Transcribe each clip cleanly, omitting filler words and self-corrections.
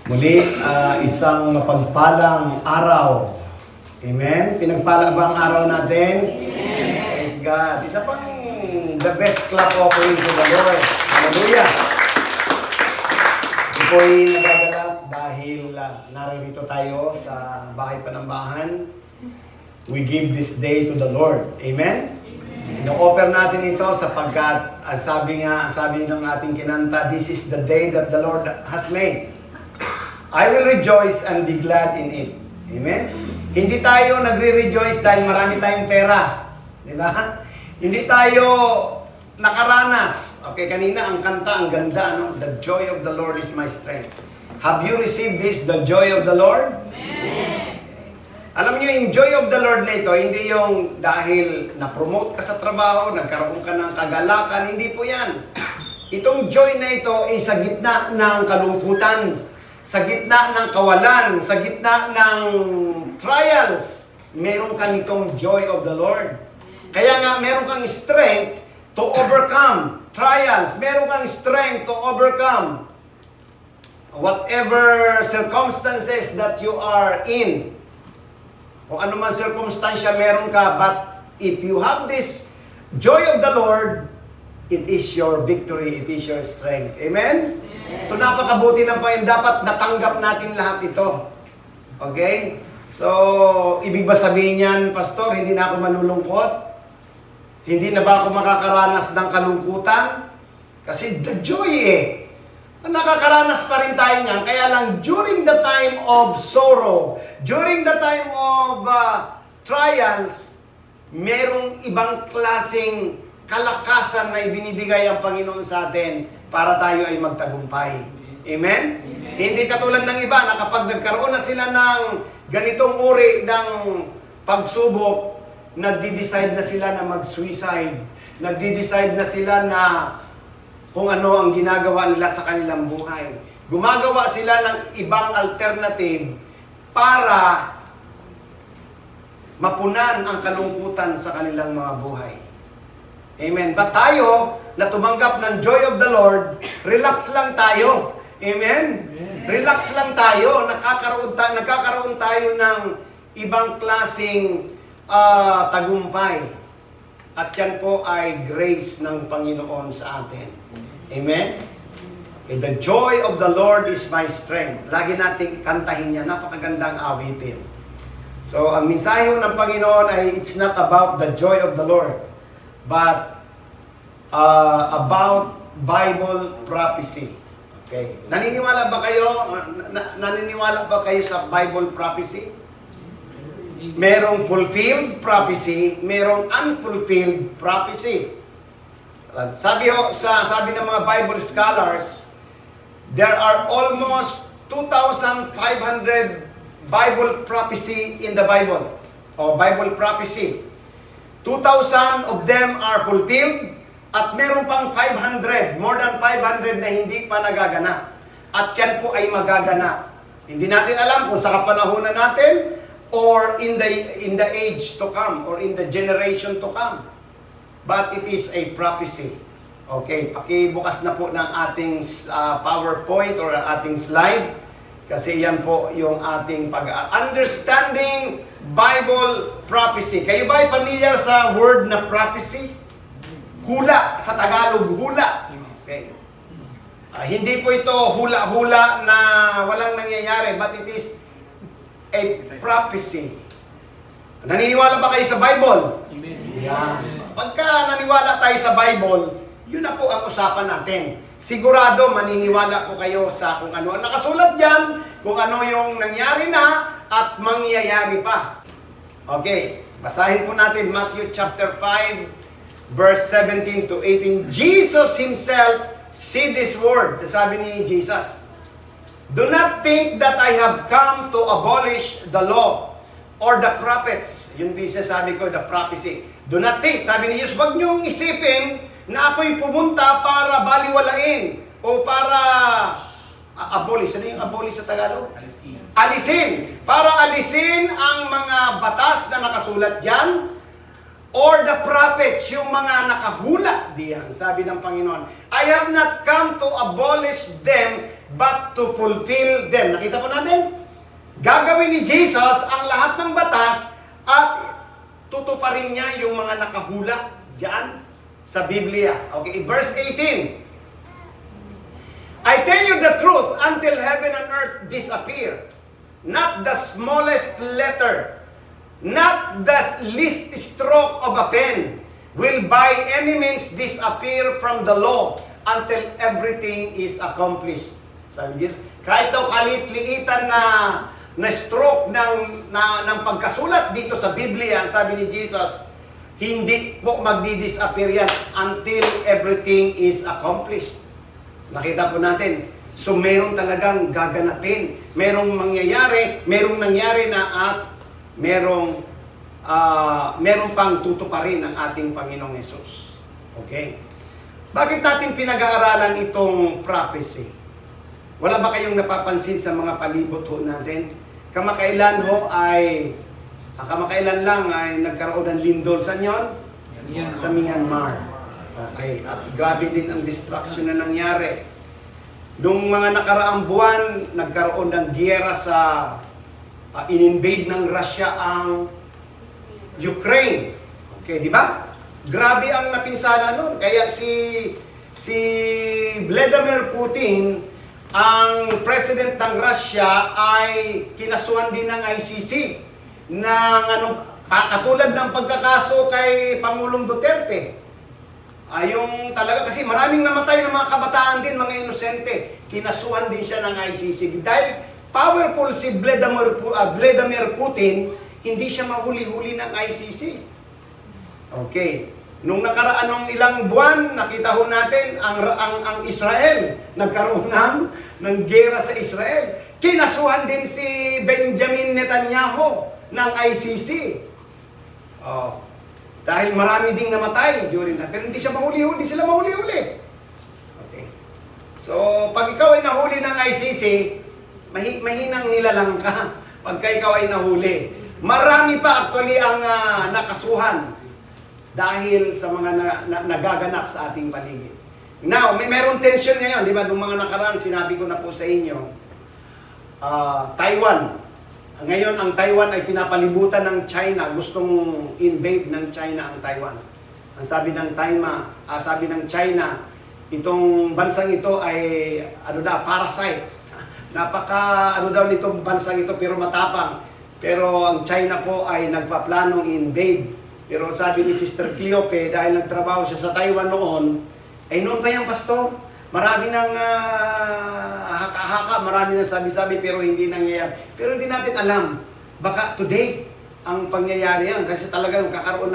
Muli, isang mapagpalang araw. Amen? Pinagpala ba ang araw natin? Amen. Praise God. Isa pang the best clap offering to the Lord. Hallelujah. Ito po'y nagagalak dahil naririto tayo sa bahay panambahan. We give this day to the Lord. Amen? No-offer natin ito sapagkat sabi ng ating kinanta, this is the day that the Lord has made. I will rejoice and be glad in it. Amen? Hindi tayo nagre-rejoice dahil marami tayong pera. Di ba? Hindi tayo nakaranas. Okay, kanina ang kanta, ang ganda, no? The joy of the Lord is my strength. Have you received this, the joy of the Lord? Amen. Alam niyo, yung joy of the Lord na ito, hindi yung dahil na-promote ka sa trabaho, nagkaroon ka ng kagalakan, hindi po yan. Itong joy na ito ay sa gitna ng kalungkutan, sa gitna ng kawalan, sa gitna ng trials, meron ka nitong joy of the Lord. Kaya nga, meron kang strength to overcome trials. Meron kang strength to overcome whatever circumstances that you are in. Kung ano man circumstansya meron ka, but if you have this joy of the Lord, it is your victory, it is your strength. Amen? So napakabuti ng Panginoon, dapat natanggap natin lahat ito. Okay? So, ibig ba sabihin yan, Pastor, hindi na ako malulungkot? Hindi na ba ako makakaranas ng kalungkutan? Kasi the joy nakakaranas pa rin tayo niyan. Kaya lang, during the time of sorrow, during the time of trials, merong ibang klaseng kalakasan na ibinibigay ang Panginoon sa atin para tayo ay magtagumpay. Amen? Amen? Hindi katulad ng iba na kapag nagkaroon na sila ng ganitong uri ng pagsubok, nagdi-decide na sila na mag-suicide. Nagdi-decide na sila na kung ano ang ginagawa nila sa kanilang buhay. Gumagawa sila ng ibang alternative para mapunan ang kalungkutan sa kanilang mga buhay. Amen. But tayo, na tumanggap ng joy of the Lord, relax lang tayo. Amen? Relax lang tayo. Nagkakaroon tayo ng ibang klaseng tagumpay. At yan po ay grace ng Panginoon sa atin. Amen? The joy of the Lord is my strength. Lagi nating kantahin niya. Napakagandang awitin. So, ang mensahe ng Panginoon ay it's not about the joy of the Lord, but about Bible prophecy. Okay. Naniniwala ba kayo sa Bible prophecy? Merong fulfilled prophecy, merong unfulfilled prophecy. Sabi ng mga Bible scholars, there are almost 2,500 Bible prophecy in the Bible, o Bible prophecy. 2,000 of them are fulfilled, at meron pang 500, more than 500 na hindi pa nagaganap. At yan po ay magaganap. Hindi natin alam kung sa kapanahunan natin, or in the age to come, or in the generation to come. But it is a prophecy. Okay, pakibukas na po ng ating PowerPoint or ating slide. Kasi yan po yung ating understanding Bible prophecy. Kayo ba ay familiar sa word na prophecy? Hula, sa Tagalog, hula. Okay. Hindi po ito hula-hula na walang nangyayari, but it is a prophecy. Naniniwala ba kayo sa Bible? Amen. Yeah. Pagka naniwala tayo sa Bible, yun na po ang usapan natin. Sigurado, maniniwala po kayo sa kung ano ang nakasulat dyan, kung ano yung nangyari na, at mangyayari pa. Okay, basahin po natin Matthew chapter 5, verse 17 to 18. Jesus Himself said this word. Sabi ni Jesus, "Do not think that I have come to abolish the law or the prophets." Yun din sabi ko, the prophecy. Do not think. Sabi ni Jesus, wag niyong isipin na ako'y pumunta para baliwalain o para abolish. Ano yung abolish sa Tagalog? Alisin. Para alisin ang mga batas na nakasulat dyan or the prophets, yung mga nakahula diyan, sabi ng Panginoon, I have not come to abolish them, but to fulfill them. Nakita po natin? Gagawin ni Jesus ang lahat ng batas at tutuparin niya yung mga nakahula diyan sa Biblia. Okay, verse 18. I tell you the truth, until heaven and earth disappear, not the smallest letter, not the least stroke of a pen, will by any means disappear from the law until everything is accomplished. Sabi Jesus, kahit daw kalit-liitan na stroke ng pagkasulat dito sa Biblia, sabi ni Jesus, hindi po magdi-disappear yan until everything is accomplished. Nakita po natin. So, meron talagang gaganapin. Merong mangyayari, merong nangyari na at merong pang tutuparin ng ating Panginoong Hesus. Okay? Bakit natin pinag-aaralan itong prophecy? Wala ba kayong napapansin sa mga palibot ho natin? Kamakailan lang ay nagkaroon ng lindol. Saan yun? Sa Myanmar. Okay, at grabe din ang destruction na nangyari. Noong mga nakaraang buwan, nagkaroon ng giyera sa in-invade ng Russia ang Ukraine. Okay, di ba? Grabe ang napinsala noon. Kaya si Vladimir Putin, ang president ng Russia, ay kinasuhan din ng ICC ng katulad ng pagkakaso kay Pangulong Duterte. Yung talaga, kasi maraming namatay ng mga kabataan din, mga inosente. Kinasuhan din siya ng ICC. Dahil powerful si Vladimir Putin, hindi siya mahuli-huli ng ICC. Okay. Nung nakaraan ng ilang buwan, nakita ho natin ang Israel. Nagkaroon ng gera sa Israel. Kinasuhan din si Benjamin Netanyahu ng ICC. Dahil marami ding namatay during that. Pero hindi sila mahuli-huli. Okay. So, pag ikaw ay nahuli ng ICC, mahinang nilalang ka pagka ikaw ay nahuli. Marami pa actually ang nakasuhan dahil sa mga nagaganap sa ating paligid. Now, meron tension ngayon, di ba? Nung mga nakaraan, sinabi ko na po sa inyo, Taiwan. Ngayon, ang Taiwan ay pinapalibutan ng China. Gustong invade ng China ang Taiwan. Ang sabi ng China, itong bansang ito ay parasite. Nitong bansang ito pero matapang. Pero ang China po ay nagpaplanong invade. Pero sabi ni Sister Cleope, dahil nagtrabaho siya sa Taiwan noon, ay noon pa yung pastor, marami ng haka-haka, marami ng sabi-sabi pero hindi nangyayari. Pero hindi natin alam. Baka today ang pangyayari yan kasi talagang nagkakaroon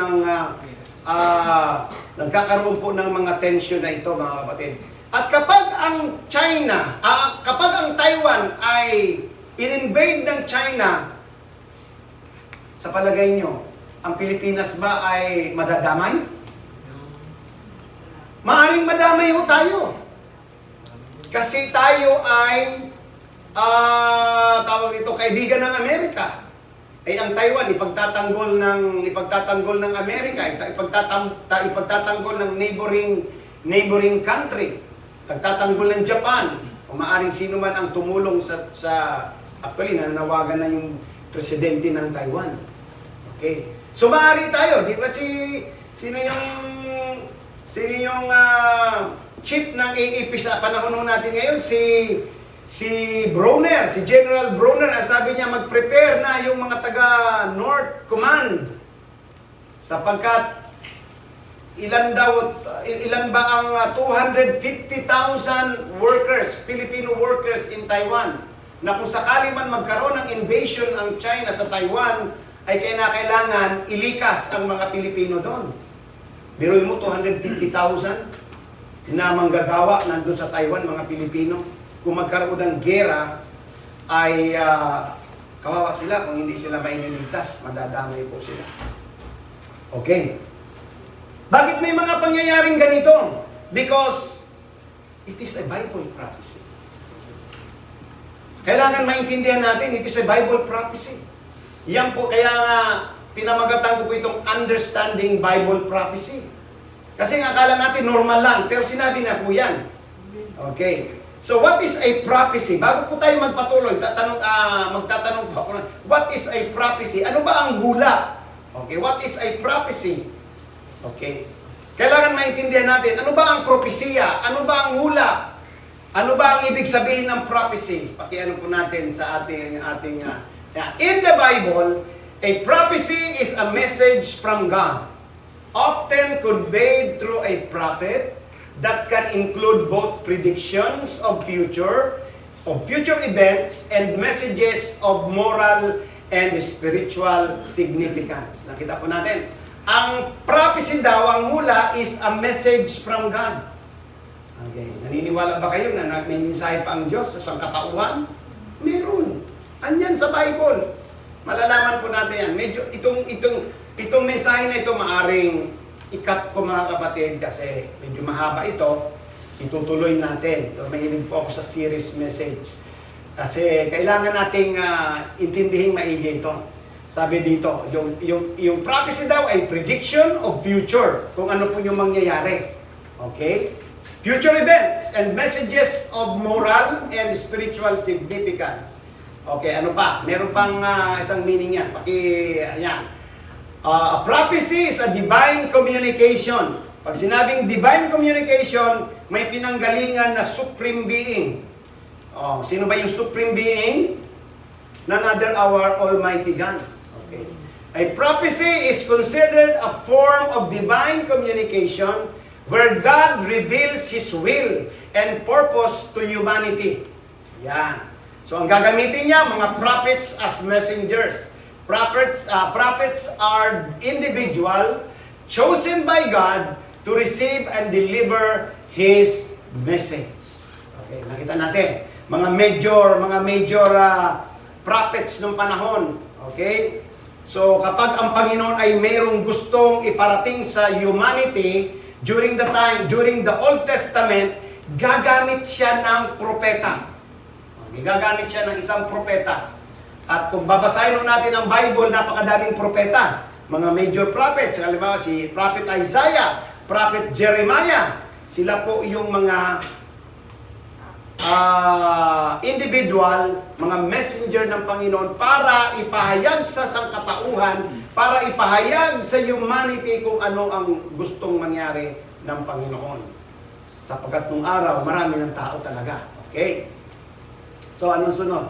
po ng mga tension na ito, mga kapatid. At kapag ang Taiwan ay in-invade ng China, sa palagay nyo, ang Pilipinas ba ay madadamay? Maaring madamay ho tayo. Kasi tayo ay kaibigan ng Amerika. Ay ang Taiwan ipagtatanggol ng Amerika, ipagtatanggol ng neighboring country. Pagtatanggol ng Japan. O maaring sino man ang tumulong actually nanawagan na yung presidente ng Taiwan. Okay. So maaari tayo, di ba sino yung chief ng AAP sa panahon natin ngayon, si Browner, si General Browner, ang sabi niya mag-prepare na yung mga taga North Command sapagkat ilan ba ang 250,000 workers, Filipino workers in Taiwan, na kung sakali man magkaroon ng invasion ang China sa Taiwan, ay kailangan ilikas ang mga Pilipino doon. Biruin mo, 250,000 na manggagawa nandun sa Taiwan, mga Pilipino. Kung magkaroon ng gera, ay kawawa sila kung hindi sila mainiligtas. Madadamay po sila. Okay. Bakit may mga pangyayaring ganito? Because it is a Bible prophecy. Kailangan maintindihan natin, it is a Bible prophecy. Yan po, kaya pinamagatan ko po itong understanding Bible prophecy. Kasi nga akala natin normal lang, pero sinabi na po yan. Okay. So what is a prophecy? Bago po tayo magpatuloy, magtatanong po ako, what is a prophecy? Ano ba ang hula? Okay, what is a prophecy? Okay. Kailangan maintindihan natin, ano ba ang propesya? Ano ba ang hula? Ano ba ang ibig sabihin ng prophecy? Pakiano po natin sa ating in the Bible, a prophecy is a message from God, often conveyed through a prophet, that can include both predictions of future events and messages of moral and spiritual significance. Nakita po natin, ang prophecy daw, ang hula, is a message from God. Okay, naniniwala ba kayo na may mensahe pa ang Diyos sa sangkatauhan? Meron. Andyan sa Bible. Malalaman po natin yan. Medyo itong mensahe na ito maaring ikat ko mga kapatid kasi medyo mahaba ito. Itutuloy natin. So, mahilig po ako sa series message. Kasi kailangan nating intindihin maigi ito. Sabi dito, yung prophecy daw ay prediction of future. Kung ano po yung mangyayari. Okay? Future events and messages of moral and spiritual significance. Okay, ano pa? Meron pang isang meaning yan. Yan. A prophecy is a divine communication. Pag sinabing divine communication, may pinanggalingan na supreme being. Sino ba yung supreme being? None other our Almighty God. Okay. A prophecy is considered a form of divine communication where God reveals His will and purpose to humanity. Yan. So ang gagamitin niya, mga prophets as messengers. Prophets are individual chosen by God to receive and deliver His message. Okay, nakita natin mga major prophets ng panahon. Okay? So kapag ang Panginoon ay mayroong gustong iparating sa humanity during the Old Testament, gagamit siya ng propeta. Okay, gagamit siya ng isang propeta. At kung babasahin natin ang Bible, napakadaming propeta. Mga major prophets, halimbawa si Prophet Isaiah, Prophet Jeremiah, sila po yung mga individual, mga messenger ng Panginoon para ipahayag sa sangkatauhan, para ipahayag sa humanity kung ano ang gustong mangyari ng Panginoon. Sapagkat nung araw, marami ng tao talaga. Okay? So, anong sunod?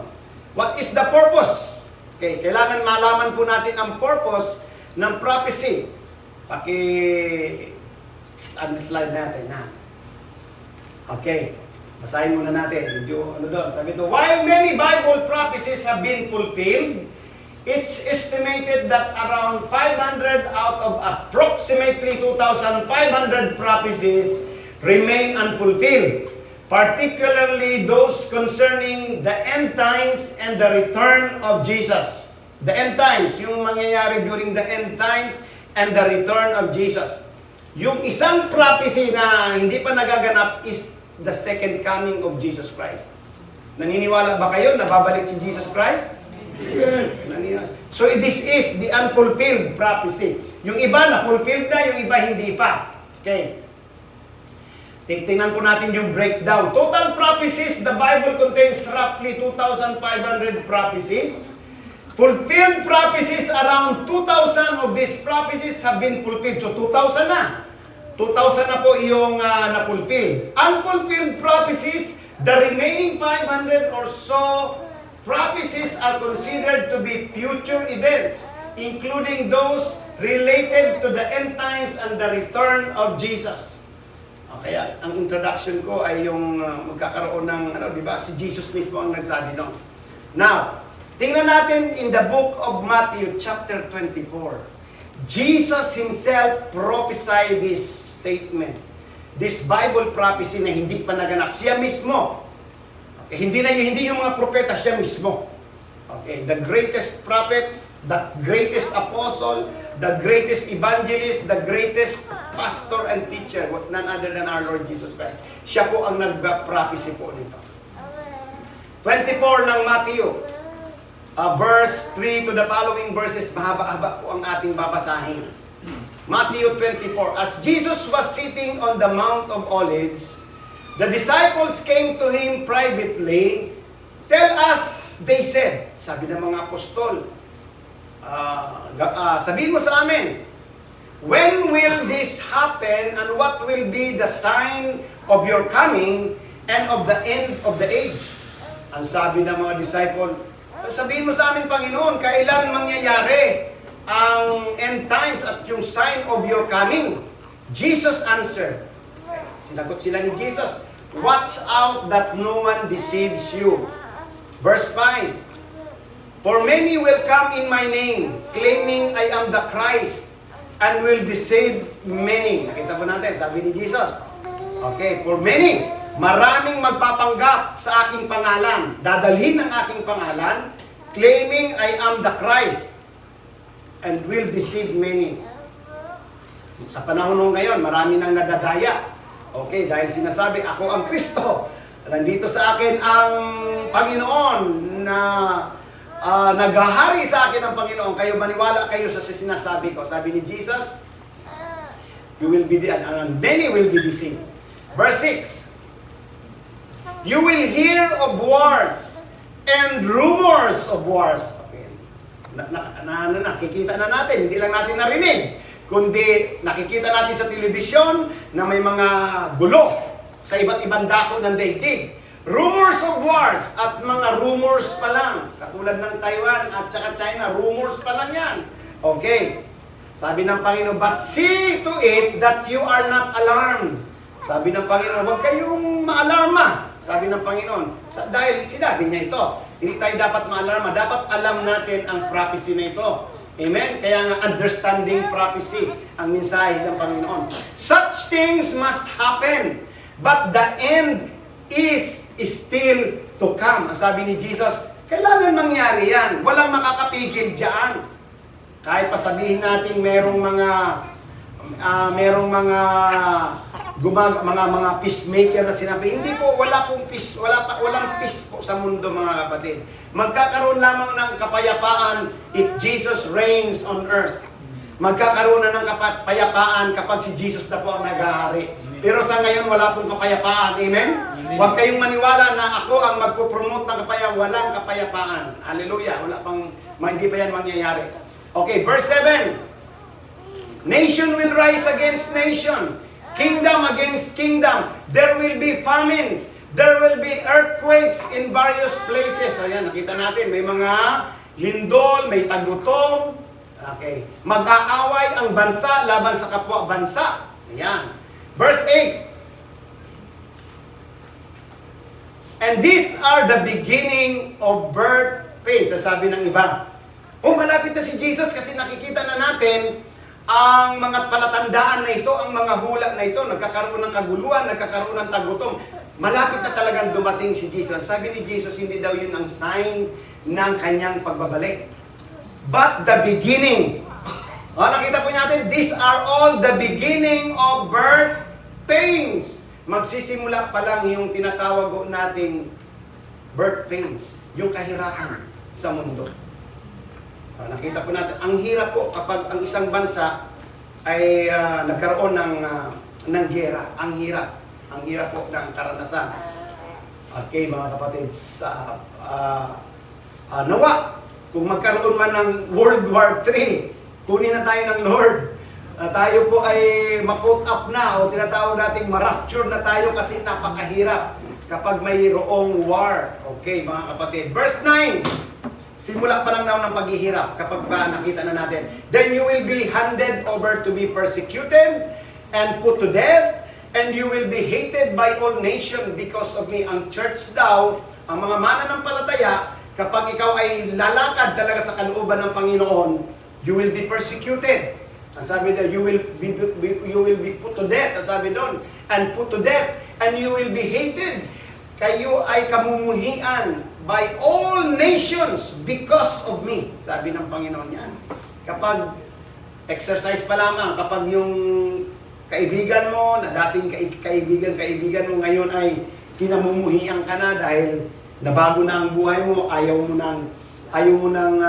What is the purpose? Okay, kailangan malaman po natin ang purpose ng prophecy. Slide natin, ha? Okay, basahin muna natin. Sabi ito, while many Bible prophecies have been fulfilled, it's estimated that around 500 out of approximately 2,500 prophecies remain unfulfilled. Particularly those concerning the end times and the return of Jesus. The end times, yung mangyayari during the end times and the return of Jesus. Yung isang prophecy na hindi pa nagaganap is the second coming of Jesus Christ. Naniniwala ba kayo na babalik si Jesus Christ? Amen. So this is the unfulfilled prophecy. Yung iba na-fulfilled na, yung iba hindi pa. Okay. Tingnan po natin yung breakdown. Total prophecies, the Bible contains roughly 2,500 prophecies. Fulfilled prophecies, around 2,000 of these prophecies have been fulfilled. So 2,000 na. 2,000 na po yung na-fulfilled. Unfulfilled prophecies, the remaining 500 or so prophecies are considered to be future events, including those related to the end times and the return of Jesus. Kaya ang introduction ko ay yung magkakaroon ng, di ba, si Jesus mismo ang nagsabi no. Now, tingnan natin in the book of Matthew chapter 24. Jesus Himself prophesied this statement. This Bible prophecy na hindi pa naganap. Siya mismo. Okay, hindi yung mga propeta, siya mismo. Okay, the greatest prophet, the greatest apostle, the greatest evangelist, the greatest pastor and teacher, none other than our Lord Jesus Christ. Siya po ang nag-prophecy po nito. 24 ng Matthew. verse 3 to the following verses, mahaba-haba po ang ating babasahin. Matthew 24, as Jesus was sitting on the Mount of Olives, the disciples came to him privately. Tell us, they said, sabi ng mga apostol, sabihin mo sa amin, when will this happen and what will be the sign of your coming and of the end of the age? Ang sabi ng mga disciple, sabihin mo sa amin, Panginoon, kailan mangyayari ang end times at yung sign of your coming? Jesus answered. Sinagot sila ni Jesus, watch out that no one deceives you. Verse 5, for many will come in my name, claiming I am the Christ, and will deceive many. Nakita po natin, sabi ni Jesus. Okay, for many, maraming magpapanggap sa aking pangalan, dadalhin ng aking pangalan, claiming I am the Christ, and will deceive many. Sa panahon ngayon, marami nang nadadaya. Okay, dahil sinasabi, ako ang Kristo. Nandito sa akin ang Panginoon na naghahari sa akin ang Panginoon. Kayo maniwala kayo sa sinasabi ko. Sabi ni Jesus, you will be and many will be deceived. Verse 6, you will hear of wars and rumors of wars. Nakikita na natin, hindi lang natin narinig, kundi nakikita natin sa telebisyon na may mga bulok sa iba't ibang dako ng daigdig. Rumors of wars at mga rumors pa lang. Katulad ng Taiwan at saka China, rumors pa lang yan. Okay. Sabi ng Panginoon, but see to it that you are not alarmed. Sabi ng Panginoon, huwag kayong maalarma. Sabi ng Panginoon, dahil sinabi niya ito, hindi tayo dapat maalarma. Dapat alam natin ang prophecy na ito. Amen? Kaya nga, understanding prophecy ang mensahe ng Panginoon. Such things must happen, but the end is still to come. Ang sabi ni Jesus, kailangan mangyari yan. Walang makakapigil dyan. Kahit pasabihin natin merong mga peacemaker na sinabi, hindi po, walang peace po sa mundo, mga kapatid. Magkakaroon lamang ng kapayapaan if Jesus reigns on earth. Magkakaroon na ng kapayapaan kapag si Jesus na po ang naghahari. Pero sa ngayon, wala pong kapayapaan. Amen? Huwag kayong maniwala na ako ang magpo-promote ng kapayapaan. Walang kapayapaan. Hallelujah. Hindi pa yan mangyayari. Okay, verse 7. Nation will rise against nation. Kingdom against kingdom. There will be famines. There will be earthquakes in various places. Ayan, nakita natin. May mga lindol, may tagutom. Okay. Mag-aaway ang bansa laban sa kapwa bansa. Ayan. Verse 8. And these are the beginning of birth pains. Sasabi ng iba, malapit na si Jesus kasi nakikita na natin ang mga palatandaan na ito, ang mga hula na ito, nagkakaroon ng kaguluhan, nagkakaroon ng tagutom. Malapit na talagang dumating si Jesus. Sabi ni Jesus, hindi daw yun ang sign ng kanyang pagbabalik. But the beginning. Nakita po natin, these are all the beginning of birth pains. Magsisimula pa lang yung tinatawag nating birth pains, yung kahirapan sa mundo. Nakita po natin, ang hirap po kapag ang isang bansa ay nagkaroon ng giyera. Ang hirap po ng karanasan. Okay, mga kapatid, sa nawa, kung magkaroon man ng World War III, kunin na tayo ng Lord. Tayo po ay ma-caught up na o tinatawag nating ma-rapture na tayo kasi napakahirap kapag mayroong war. Okay, mga kapatid. Verse 9. Simula pa lang daw ng paghihirap kapag ba nakita na natin. Then you will be handed over to be persecuted and put to death, and you will be hated by all nations because of me. Ang church daw, ang mga mananampalataya, kapag ikaw ay lalakad talaga sa kalooban ng Panginoon, you will be persecuted. Ang sabi doon, you will be put to death. Ang sabi doon, and put to death, and you will be hated. Kayo ay kamumuhian by all nations because of me. Sabi ng Panginoon yan. Kapag exercise pa lamang, kapag yung kaibigan mo, na dating kaibigan mo ngayon ay kinamumuhian ka na dahil nabago na ang buhay mo, ayaw mo nang ayaw mo nang,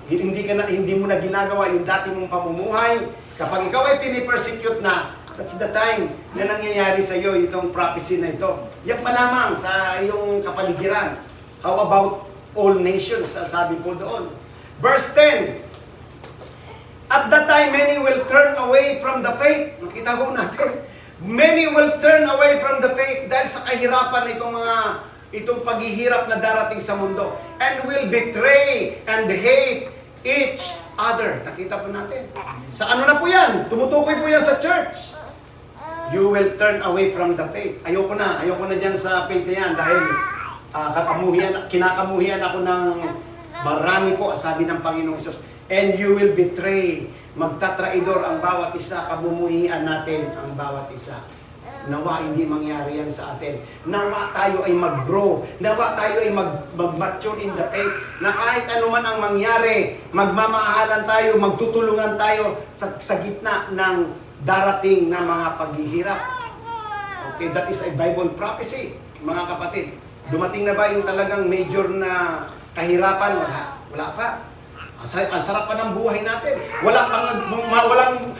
hindi mo na ginagawa yung dati mong pamumuhay, kapag ikaw ay pinipersecute na, that's the time na nangyayari sa iyo itong prophecy na ito. Yan pa lamang sa iyong kapaligiran. How about all nations, sabi po doon. Verse 10, at that time, many will turn away from the faith. Nakita ko natin. Many will turn away from the faith dahil sa kahirapan itong paghihirap na darating sa mundo. And will betray and hate each other. Nakita po natin. Sa ano na po yan? Tumutukoy po yan sa church. You will turn away from the faith. Ayoko na dyan sa faith na yan dahil kinakamuhian ako ng marami po, sabi ng Panginoong Hesus. And you will betray, magtatraidor ang bawat isa, kabumuhian natin ang bawat isa. Nawa hindi mangyari yan sa atin. Nawa tayo ay mag-grow. Nawa tayo ay mag-mature in the faith. Na kahit ano man ang mangyari, magmamahalan tayo, magtutulungan tayo sa gitna ng darating na mga paghihirap. Okay, that is a Bible prophecy, mga kapatid. Dumating na ba yung talagang major na kahirapan? Wala pa. Ang sarap pa ng buhay natin.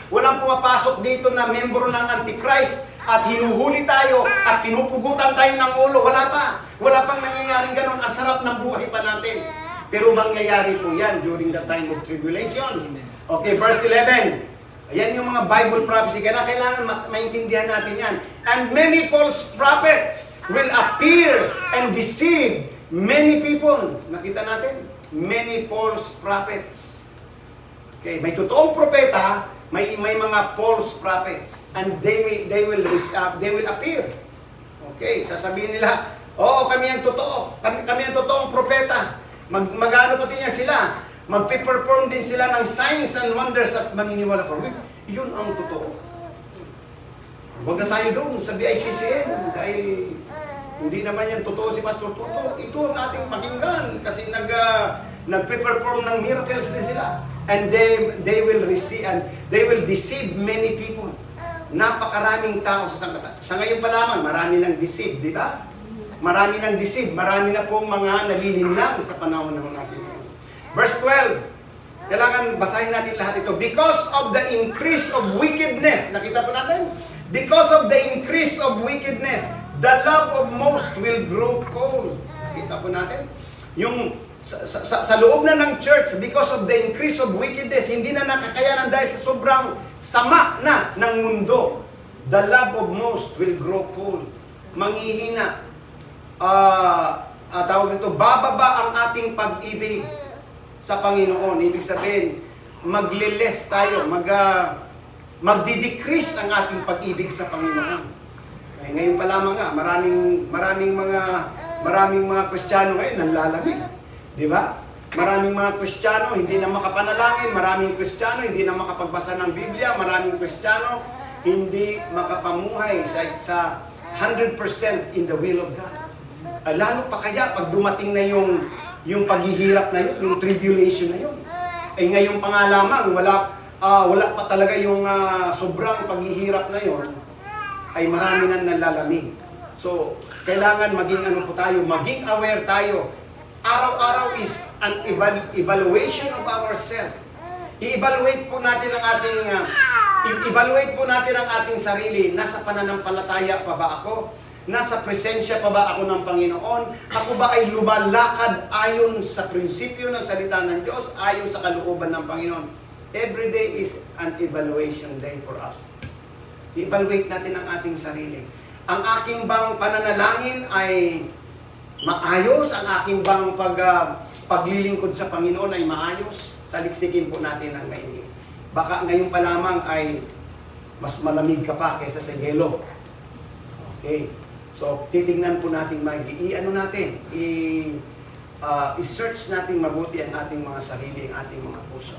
Walang pumapasok dito na membro ng Antichrist at hinuhuli tayo at pinupugutan tayo ng ulo. Wala pa. Wala pang nangyayaring ganun. Ang sarap ng buhay pa natin. Pero mangyayari po yan during the time of tribulation. Okay, verse 11. Ayan yung mga Bible prophecy. Kaya kailangan maintindihan natin yan. And many false prophets will appear and deceive many people. Nakita natin? Many false prophets. Okay, may totoong propeta, may mga false prophets, and they will appear. Okay, sasabihin nila, "Oo, kami ang totoo. Kami ang totoong propeta." Magano pati niya sila. Magpe-perform din sila ng signs and wonders at maniniwala ko. Yun ang totoo. Huwag na tayo doon sa BICCN dahil hindi naman yan totoo si Pastor Toto. Ito ang ating pakinggan kasi nagpe-perform ng miracles din sila. And they will receive and they will deceive many people. Napakaraming tao sa sangkata. Sa ngayon pa lamang, marami nang deceive, di ba? Marami nang deceive, marami na pong mga nalilinlang sa panahon ng natin. Verse 12. Kailangan basahin natin lahat ito. Because of the increase of wickedness. Nakita po natin? Because of the increase of wickedness, the love of most will grow cold. Nakita po natin? Yung sa loob na ng church, because of the increase of wickedness, hindi na nakakayanan dahil sa sobrang sama na ng mundo. The love of most will grow cold. Manghihina. Tawag nito, bababa ang ating pag-ibig sa Panginoon. Ibig sabihin, magle-less tayo, magdi-decrease ang ating pag-ibig sa Panginoon. Eh, ngayon pa lamang nga, maraming mga Kristiyano ngayon nanlalamig. Di ba? Maraming mga Kristiyano hindi na makapanalangin, maraming Kristiyano hindi na makapagbasa ng Biblia, maraming Kristiyano hindi makapamuhay sa 100% in the will of God. Lalo pa kaya pag dumating na yung paghihirap na yun, yung tribulation na yun. Eh ngayon pa nga lamang, wala pa talaga yung sobrang paghihirap na yun, ay marami na nalalamig. So, kailangan maging maging aware tayo. Araw-araw is an evaluation of ourselves. I-evaluate po natin ang ating sarili. Nasa pananampalataya pa ba ako? Nasa presensya pa ba ako ng Panginoon? Ako ba ay lumalakad ayon sa prinsipyo ng salita ng Diyos, ayon sa kalooban ng Panginoon? Every day is an evaluation day for us. I-evaluate natin ang ating sarili. Ang aking bang pananalangin ay maayos? Ang aking bang paglilingkod sa Panginoon ay maayos? Saliksikin po natin ang mainit. Baka ngayon pa lamang ay mas malamig ka pa kaysa sa yelo. Okay. So, titingnan po natin i-search natin mabuti ang ating mga sarili, ang ating mga puso.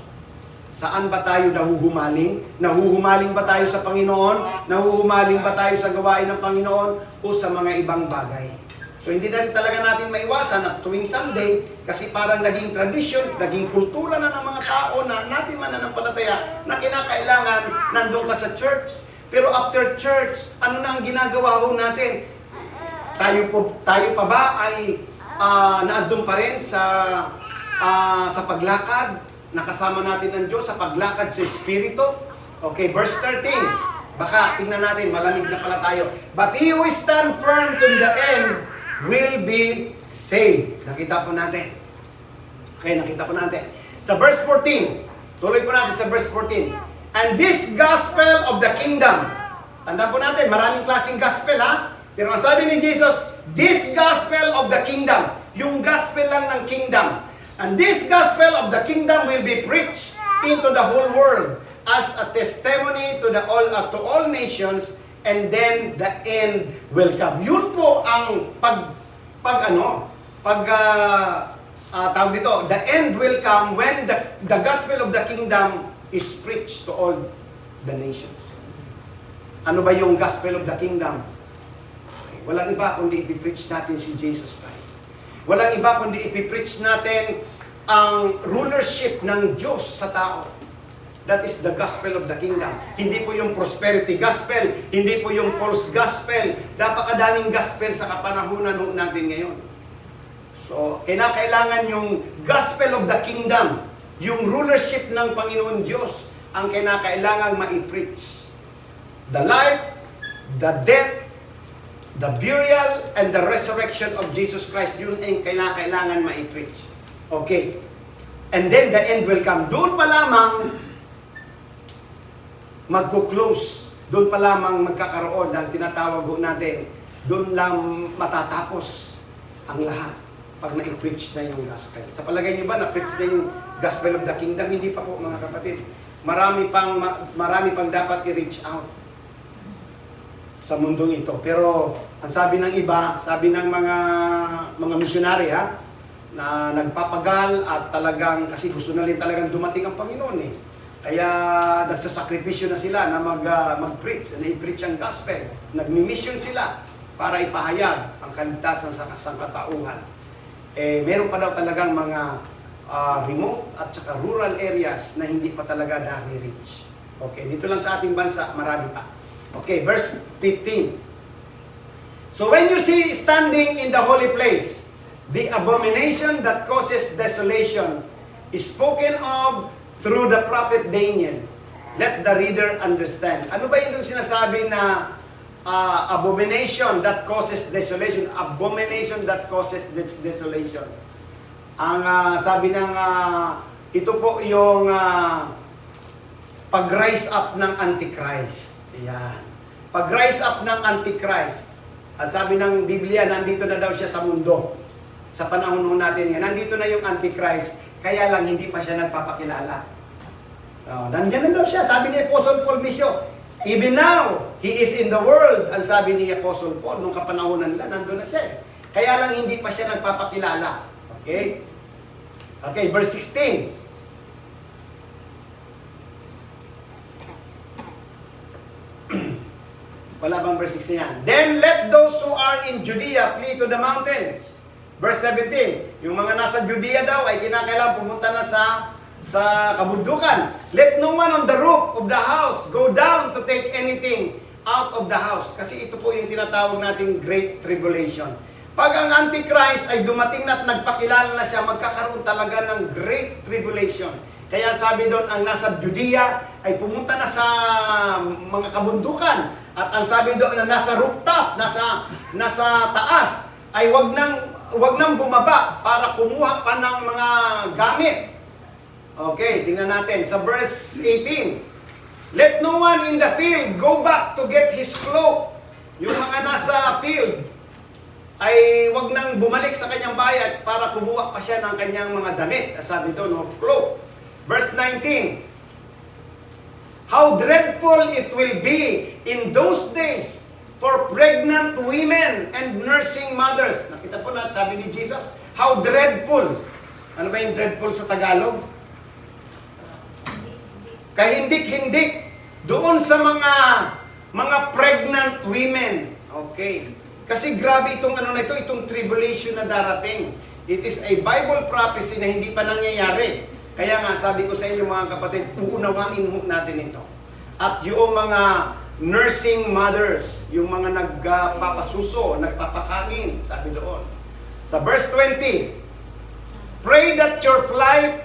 Saan ba tayo nahuhumaling? Nahuhumaling ba tayo sa Panginoon? Nahuhumaling ba tayo sa gawain ng Panginoon? O sa mga ibang bagay? So, hindi na rin talaga natin maiwasan at tuwing Sunday, kasi parang naging tradition, naging kultura na ng mga tao na natin mananampalataya na kinakailangan nandun ka sa church. Pero after church, ano na ang ginagawa ho natin? Tayo pa ba ay naandun pa rin sa sa paglakad, nakasama natin ng Diyos sa paglakad sa Espiritu. Okay, verse 13. Baka tingnan natin, malamig na pala tayo. But he who stand firm to the end will be saved. Nakita po natin. Okay, nakita po natin. Sa verse 14, tuloy po natin sa verse 14. And this gospel of the kingdom, tandaan po natin, maraming klaseng gospel ha. Pero ang sabi ni Jesus, this gospel of the kingdom, yung gospel lang ng kingdom. And this gospel of the kingdom will be preached into the whole world as a testimony to all nations, and then the end will come. Yun po ang tawag dito, the end will come when the gospel of the kingdom is preached to all the nations. Ano ba yung gospel of the kingdom? Walang iba kundi ipipreach natin si Jesus Christ. Walang iba kundi ipipreach natin ang rulership ng Diyos sa tao. That is the gospel of the kingdom. Hindi po yung prosperity gospel, hindi po yung false gospel. Napakadaming gospel sa kapanahunan natin ngayon. So, kailangan yung gospel of the kingdom, yung rulership ng Panginoon Diyos, ang kailangan ma-preach. The life, the death, the burial, and the resurrection of Jesus Christ, yun ang kailangan ma-preach. Okay. And then the end will come. Doon pa lamang magko-close. Doon pa lamang magkakaroon ng tinatawag natin. Doon lang matatapos ang lahat pag na-preach na yung gospel. Sa palagay niyo ba, na-preach na yung gospel of the kingdom? Hindi pa po, mga kapatid. Marami pang dapat i-reach out sa mundong ito. Pero ang sabi ng iba, sabi ng mga misyonary na nagpapagal at talagang kasi gusto na rin talagang dumating ang Panginoon eh. Kaya nagsasakripisyo na sila na mag-preach, na i-preach ang gospel. Nagmi-mission sila para ipahayag ang kaligtasan sa sangkatauhan. Meron pa daw talagang mga remote at saka rural areas na hindi pa talaga nare-reach. Okay, dito lang sa ating bansa, marami pa. Okay, verse 15. So when you see standing in the holy place, the abomination that causes desolation is spoken of through the prophet Daniel. Let the reader understand. Ano ba yung sinasabi na abomination that causes desolation? Abomination that causes desolation. Ang sabi ng ito po yung pag-rise up ng Antichrist. Ayan. Pag-rise up ng Antichrist. Sabi ng Biblia, nandito na daw siya sa mundo. Sa panahon natin yan, nandito na yung Antichrist, kaya lang hindi pa siya nagpapakilala. Nandiyan na daw siya, sabi ni Apostle Paul mismo, even now, he is in the world. Ang sabi ni Apostle Paul, nung kapanahonan nila, nandun na siya. Kaya lang hindi pa siya nagpapakilala. Okay? Okay, verse 16. Wala bang verse 16 yan? Then let those who are in Judea flee to the mountains. Verse 17, yung mga nasa Judea daw ay kinakailangan pumunta na sa kabundukan. Let no one on the roof of the house go down to take anything out of the house. Kasi ito po yung tinatawag nating Great Tribulation. Pag ang Antichrist ay dumating na at nagpakilala na siya, magkakaroon talaga ng Great Tribulation. Kaya sabi doon, ang nasa Judea ay pumunta na sa mga kabundukan. At ang sabi doon na nasa rooftop, nasa taas, ay wag nang bumaba para kumuha pa ng mga gamit. Okay, tingnan natin sa verse 18. Let no one in the field go back to get his cloak. Yung mga nasa field ay wag nang bumalik sa kanyang bayan para kumuha pa siya ng kanyang mga damit. Sabi doon, cloak. Verse 19. How dreadful it will be in those days for pregnant women and nursing mothers. Nakita po natin, sabi ni Jesus, how dreadful. Ano ba yung dreadful sa Tagalog? Kahindik-hindik doon sa mga pregnant women. Okay. Kasi grabe itong itong tribulation na darating. It is a Bible prophecy na hindi pa nangyayari. Kaya nga, sabi ko sa inyo mga kapatid, uunawain natin ito. At yung mga nursing mothers, yung mga nagpapasuso, nagpapakain, sabi doon. Sa verse 20, Pray that your flight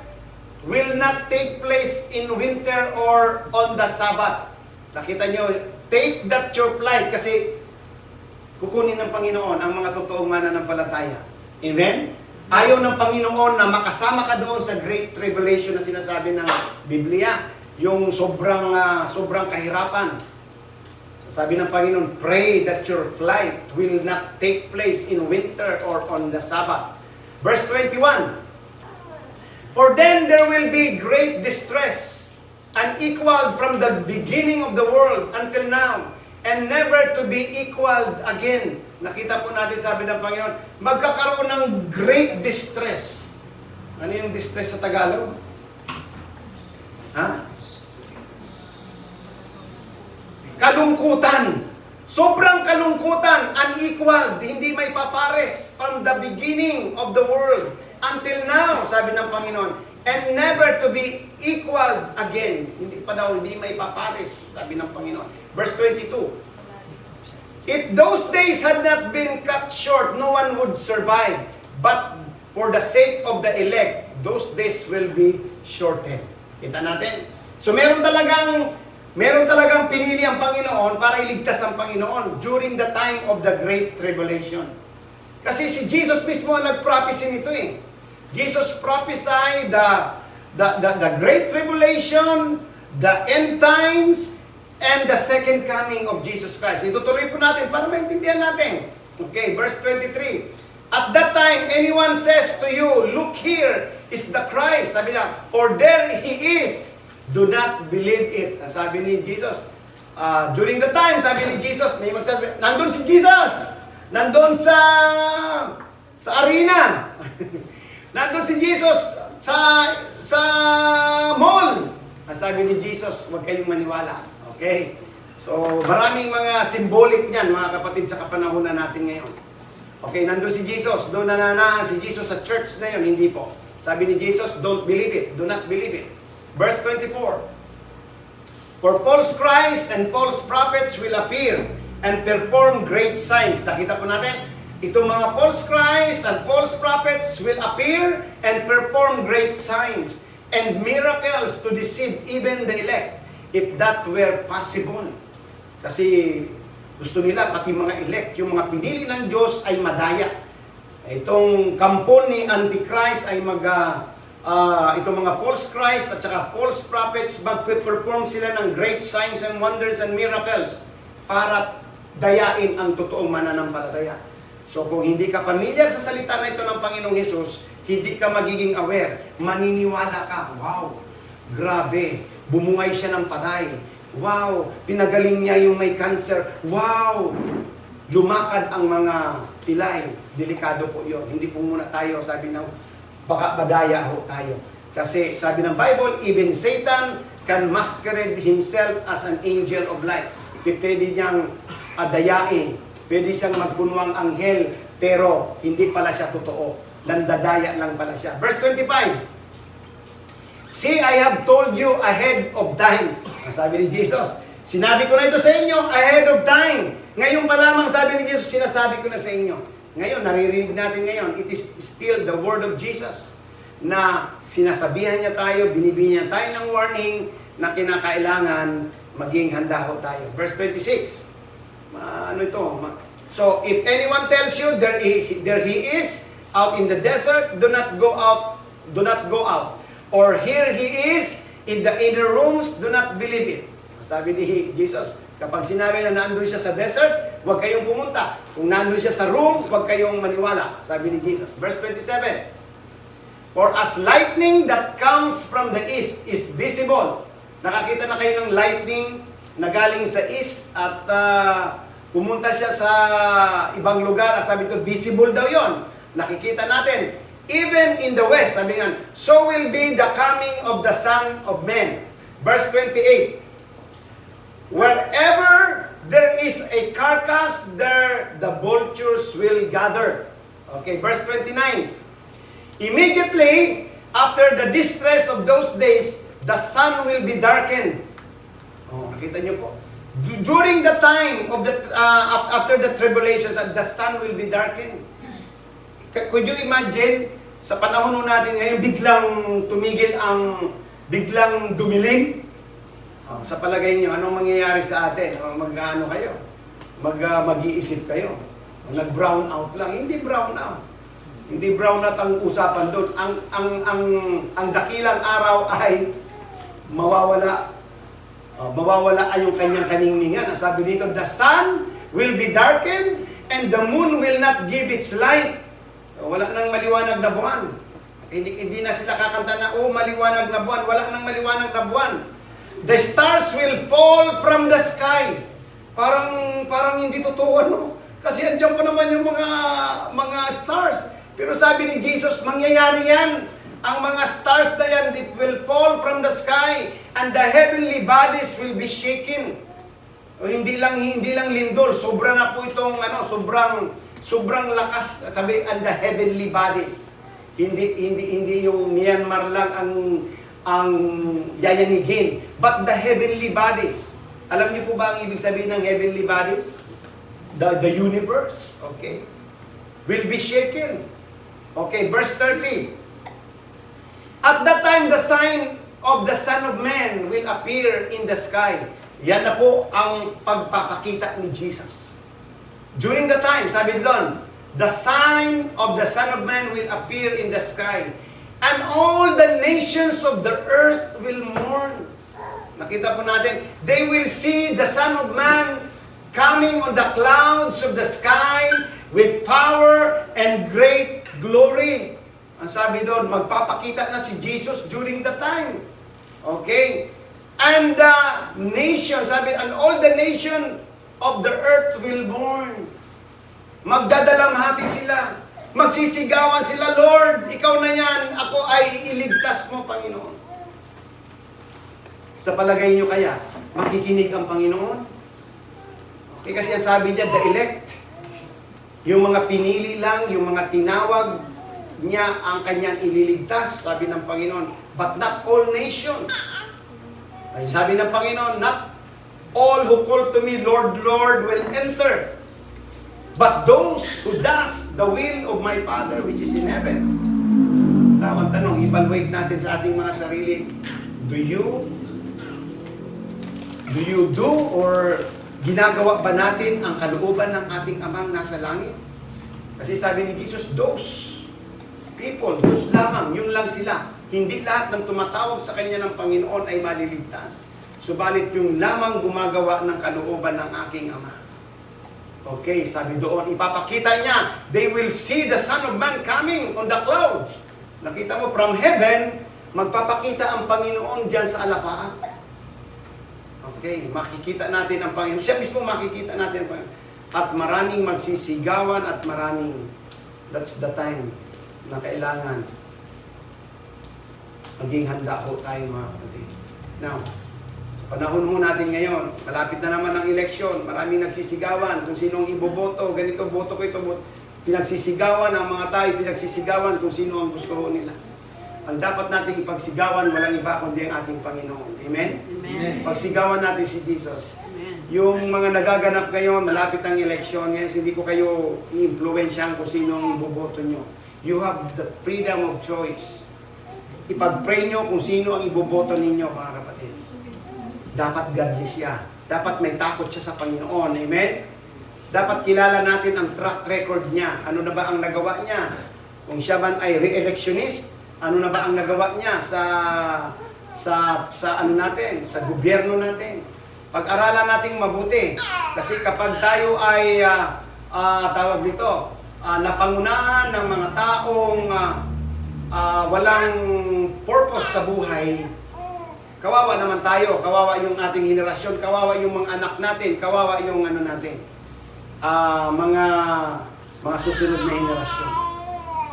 will not take place in winter or on the Sabbath. Nakita nyo, take that your flight kasi kukunin ng Panginoon ang mga totoong mananampalataya. Amen? Ayaw ng Panginoon na makasama ka doon sa Great Tribulation na sinasabi ng Biblia, yung sobrang kahirapan. Sabi ng Panginoon, pray that your flight will not take place in winter or on the Sabbath. Verse 21, for then there will be great distress, unequaled from the beginning of the world until now, and never to be equaled again. Nakita po natin, sabi ng Panginoon, magkakaroon ng great distress. Ano yung distress sa Tagalog? Ha? Kalungkutan. Sobrang kalungkutan, unequaled, hindi may papares from the beginning of the world until now, sabi ng Panginoon, and never to be equaled again. Hindi may papares, sabi ng Panginoon. Verse 22, if those days had not been cut short, no one would survive. But for the sake of the elect, those days will be shortened. Kita natin? So meron talagang pinili ang Panginoon para iligtas ang Panginoon during the time of the Great Tribulation. Kasi si Jesus mismo ang nag-prophecy nito eh. Jesus prophesied the Great Tribulation, the end times, and the second coming of Jesus Christ. Itutuloy po natin para maintindihan natin. Okay, verse 23. At that time, anyone says to you, look, here is the Christ. Sabi niya, or there He is. Do not believe it. Sabi ni Jesus. During the time, sabi ni Jesus, may magsasabi, nandun si Jesus. Nandun sa arena. Nandun si Jesus sa mall. Sabi ni Jesus, huwag kayong maniwala. Okay? So, maraming mga symbolic niyan, mga kapatid, sa kapanahunan natin ngayon. Okay, nandun si Jesus. Doon na si Jesus sa church na yun. Hindi po. Sabi ni Jesus, don't believe it. Do not believe it. Verse 24. For false Christ and false prophets will appear and perform great signs. Nakita po natin, itong mga false Christ and false prophets will appear and perform great signs and miracles to deceive even the elect, if that were possible. Kasi gusto nila, pati mga elect, yung mga pinili ng Diyos ay madaya. Itong kampo ni Antichrist ay itong mga false Christ at saka false prophets, mag-perform sila ng great signs and wonders and miracles para dayain ang totoong mananampalataya. So kung hindi ka familiar sa salita na ito ng Panginoong Hesus, hindi ka magiging aware, maniniwala ka, wow, grabe, bumuhay siya ng patay, wow, pinagaling niya yung may cancer, wow, lumakad ang mga pilay, delikado po yun. Hindi po muna tayo, sabi ng baka badaya ho tayo. Kasi sabi ng Bible, even Satan can masquerade himself as an angel of light. Pwede niyang dayain, pwede siyang magpunwang anghel, pero hindi pala siya totoo. Landadaya lang pala siya. Verse 25, see, I have told you ahead of time. Sabi ni Jesus, sinabi ko na ito sa inyo ahead of time. Ngayon pa lamang, sabi ni Jesus, sinasabi ko na sa inyo. Ngayon, naririnig natin ngayon, it is still the word of Jesus na sinasabihan niya tayo, binibigyan niya tayo ng warning na kinakailangan maging handa ho tayo. Verse 26. Ano ito? So, if anyone tells you there he is out in the desert, do not go out. Do not go out. Or here he is in the inner rooms, do not believe it. Sabi ni Jesus, kapag sinabi na nandun siya sa desert, huwag kayong pumunta. Kung nandun siya sa room, huwag kayong maniwala. Sabi ni Jesus. Verse 27. For as lightning that comes from the east is visible. Nakakita na kayo ng lightning na galing sa east at pumunta siya sa ibang lugar. Sabi ito, visible daw yon. Nakikita natin. Even in the west, sabi nga, so will be the coming of the Son of Man. Verse 28. Wherever there is a carcass, there the vultures will gather. Okay, verse 29. Immediately after the distress of those days, the sun will be darkened. Oh, nakita niyo po. During the time of after the tribulations, the sun will be darkened. Could you imagine Sa panahon nun natin ngayon, biglang tumigil biglang dumilim. Sa palagay nyo, anong mangyayari sa atin? Mag-ano kayo? Mag-iisip kayo? Nag-brown out lang. Hindi brown out. Hindi brown out ang usapan doon. Ang dakilang araw ay mawawala. Mawawala ay yung kanyang kaningningan. Sabi dito, the sun will be darkened and the moon will not give its light. Wala nang maliwanag na buwan. Hindi na sila kakanta na, maliwanag na buwan. Wala nang maliwanag na buwan. The stars will fall from the sky. Parang hindi totoo, no? Kasi andyan pa naman yung mga stars. Pero sabi ni Jesus, mangyayari yan. Ang mga stars na yan, it will fall from the sky and the heavenly bodies will be shaken. Hindi lang lindol, sobra na po itong sobrang lakas, sabi, and the heavenly bodies. Hindi yung Myanmar lang ang yayanigin, but the heavenly bodies. Alam niyo po ba ang ibig sabihin ng heavenly bodies? The universe, okay, will be shaken. Okay, verse 30. At that time, the sign of the Son of Man will appear in the sky. Yan na po ang pagpapakita ni Jesus. During the time, sabi doon, the sign of the Son of Man will appear in the sky. And all the nations of the earth will mourn. Nakita po natin, they will see the Son of Man coming on the clouds of the sky with power and great glory. Ang sabi doon, magpapakita na si Jesus during the time. Okay? And the nation, sabi, and all the nation of the earth will mourn. Magdadalamhati sila. Magsisigawan sila, Lord, ikaw na yan. Ako ay iligtas mo, Panginoon. Sa palagay nyo kaya, makikinig ang Panginoon? Okay, kasi ang sabi niya, the elect. Yung mga pinili lang, yung mga tinawag niya ang kanyang ililigtas, sabi ng Panginoon. But not all nations. Ay, sabi ng Panginoon, not all who call to me, Lord, Lord, will enter. But those who does the will of my Father which is in heaven. Tawang tanong, evaluate natin sa ating mga sarili. Do you do or ginagawa ba natin ang kalooban ng ating Amang nasa langit? Kasi sabi ni Jesus, those people, those lamang, yun lang sila. Hindi lahat ng tumatawag sa Kanya ng Panginoon ay maliligtas. Subalit yung lamang gumagawa ng kalooban ng aking Ama. Okay, sabi doon, ipapakita niya, they will see the Son of Man coming on the clouds. Nakita mo, from heaven, magpapakita ang Panginoon dyan sa alapaat. Okay, makikita natin ang Panginoon. Siya mismo makikita natin ang Panginoon. At maraming magsisigawan at maraming, that's the time na kailangan maging handa ho tayo, mga kapatid. Now, sa panahon ho natin ngayon, malapit na naman ang eleksyon, maraming nagsisigawan kung sinong iboboto, ganito, boto ko ito, boto. Pinagsisigawan ang mga tayo, pinagsisigawan kung sino ang gusto ho nila. Ang dapat nating ipagsigawan, walang iba kundi ang ating Panginoon. Amen? Amen. Pagsigawan natin si Jesus. Amen. Yung mga nagaganap ngayon, malapit ang eleksyon, ngayon, hindi ko kayo i-influensyahan kung sino ang iboboto nyo. You have the freedom of choice. Ipag-pray nyo kung sino ang iboboto ninyo, mga kapatid. Dapat godly siya. Dapat may takot siya sa Panginoon. Amen? Dapat kilala natin ang track record niya. Ano na ba ang nagawa niya? Kung siya man ay re-electionist, ano na ba ang nagawa niya sa ano natin, sa gobyerno natin? Pag-aralan nating mabuti. Kasi kapag tayo ay tawag dito, napangunahan ng mga taong walang purpose sa buhay, kawawa naman tayo, kawawa yung ating henerasyon, kawawa yung mga anak natin, kawawa yung ano natin, mga susunod na henerasyon.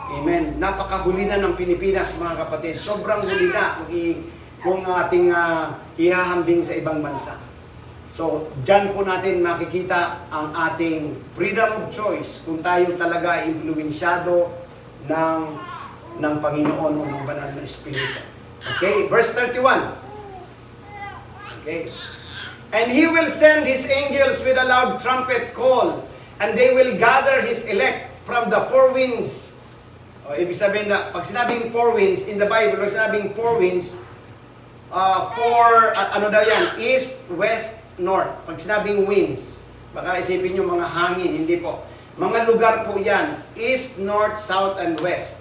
Amen. Napakahuli na ng Pilipinas, mga kapatid. Sobrang huli na kung ating ihahambing sa ibang bansa. So, dyan po natin makikita ang ating freedom of choice kung tayo talaga influensyado ng Panginoon o ng banal na Espiritu. Okay, verse 31. Okay. And He will send His angels with a loud trumpet call, and they will gather His elect from the four winds. O, ibig sabihin na, pag sinabing four winds, in the Bible, pag sinabing four winds, ano daw yan? East, west, north. Pag sinabing winds, baka isipin nyo mga hangin, hindi po. Mga lugar po yan, east, north, south, and west.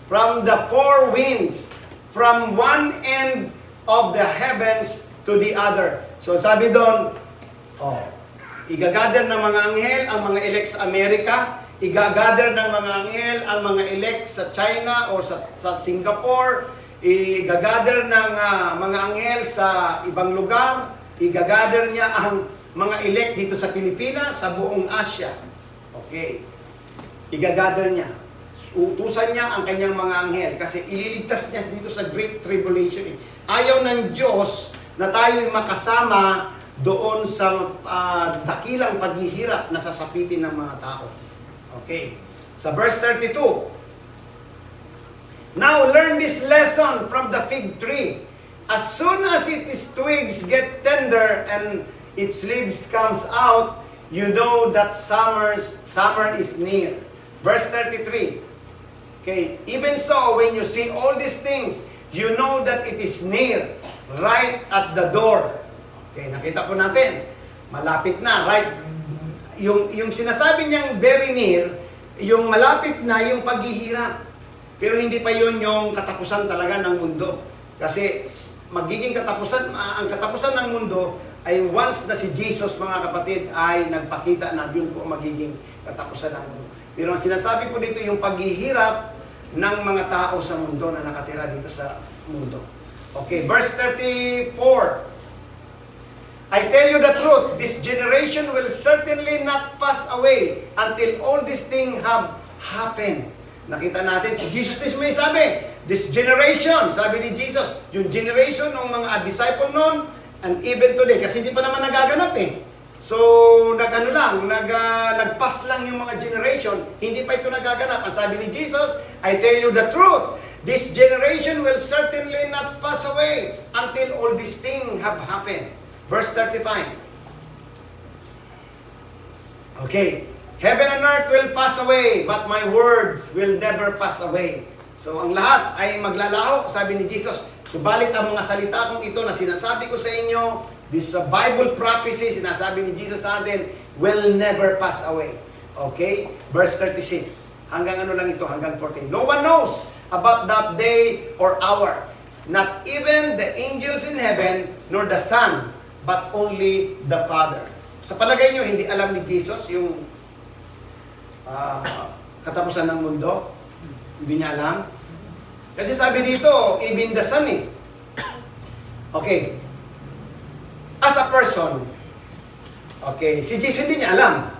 From the four winds, from one end of the heavens to the other. So sabi doon, igagather ng mga anghel ang mga elect sa Amerika, igagather ng mga anghel ang mga elect sa China o sa Singapore, igagather ng mga anghel sa ibang lugar, igagather niya ang mga elect dito sa Pilipinas, sa buong Asia. Okay. Igagather niya. Utusan niya ang kanyang mga anghel kasi ililigtas niya dito sa Great Tribulation. Ayaw ng Diyos na tayo'y makasama doon sa dakilang paghihirap na sasapitin ng mga tao. Okay. Sa verse 32, now learn this lesson from the fig tree. As soon as its twigs get tender and its leaves comes out, you know that summer is near. Verse 33. Okay, even so, when you see all these things, you know that it is near, right at the door. Okay, nakita po natin. Malapit na, right? Yung sinasabi niyang very near, yung malapit na yung paghihirap. Pero hindi pa yun yung katapusan talaga ng mundo. Kasi magiging katapusan, ang katapusan ng mundo ay once na si Jesus, mga kapatid, ay nagpakita na yun po magiging katapusan ng mundo. Pero ang sinasabi po dito yung paghihirap ng mga tao sa mundo na nakatira dito sa mundo. Okay, verse 34. I tell you the truth, this generation will certainly not pass away until all these things have happened. Nakita natin, si Jesus mismo may sabi, this generation, sabi ni Jesus, yung generation ng mga disciple noon, and even today, kasi hindi pa naman nagaganap eh. So, nag-pass lang yung mga generation, hindi pa ito nagaganap. Ang sabi ni Jesus, I tell you the truth, this generation will certainly not pass away until all these things have happened. Verse 35. Okay. Heaven and earth will pass away, but my words will never pass away. So, ang lahat ay maglalaho, sabi ni Jesus. Subalit ang mga salita kong ito na sinasabi ko sa inyo, this Bible prophecy, sinasabi ni Jesus sa atin, will never pass away. Okay? Verse 36. Hanggang ano lang ito? Hanggang 14. No one knows about that day or hour. Not even the angels in heaven, nor the Son, but only the Father. Sa palagay nyo, hindi alam ni Jesus yung katapusan ng mundo? Hindi niya alam? Kasi sabi dito, even the Son eh. Okay. As a person, okay, si Jesus hindi niya alam.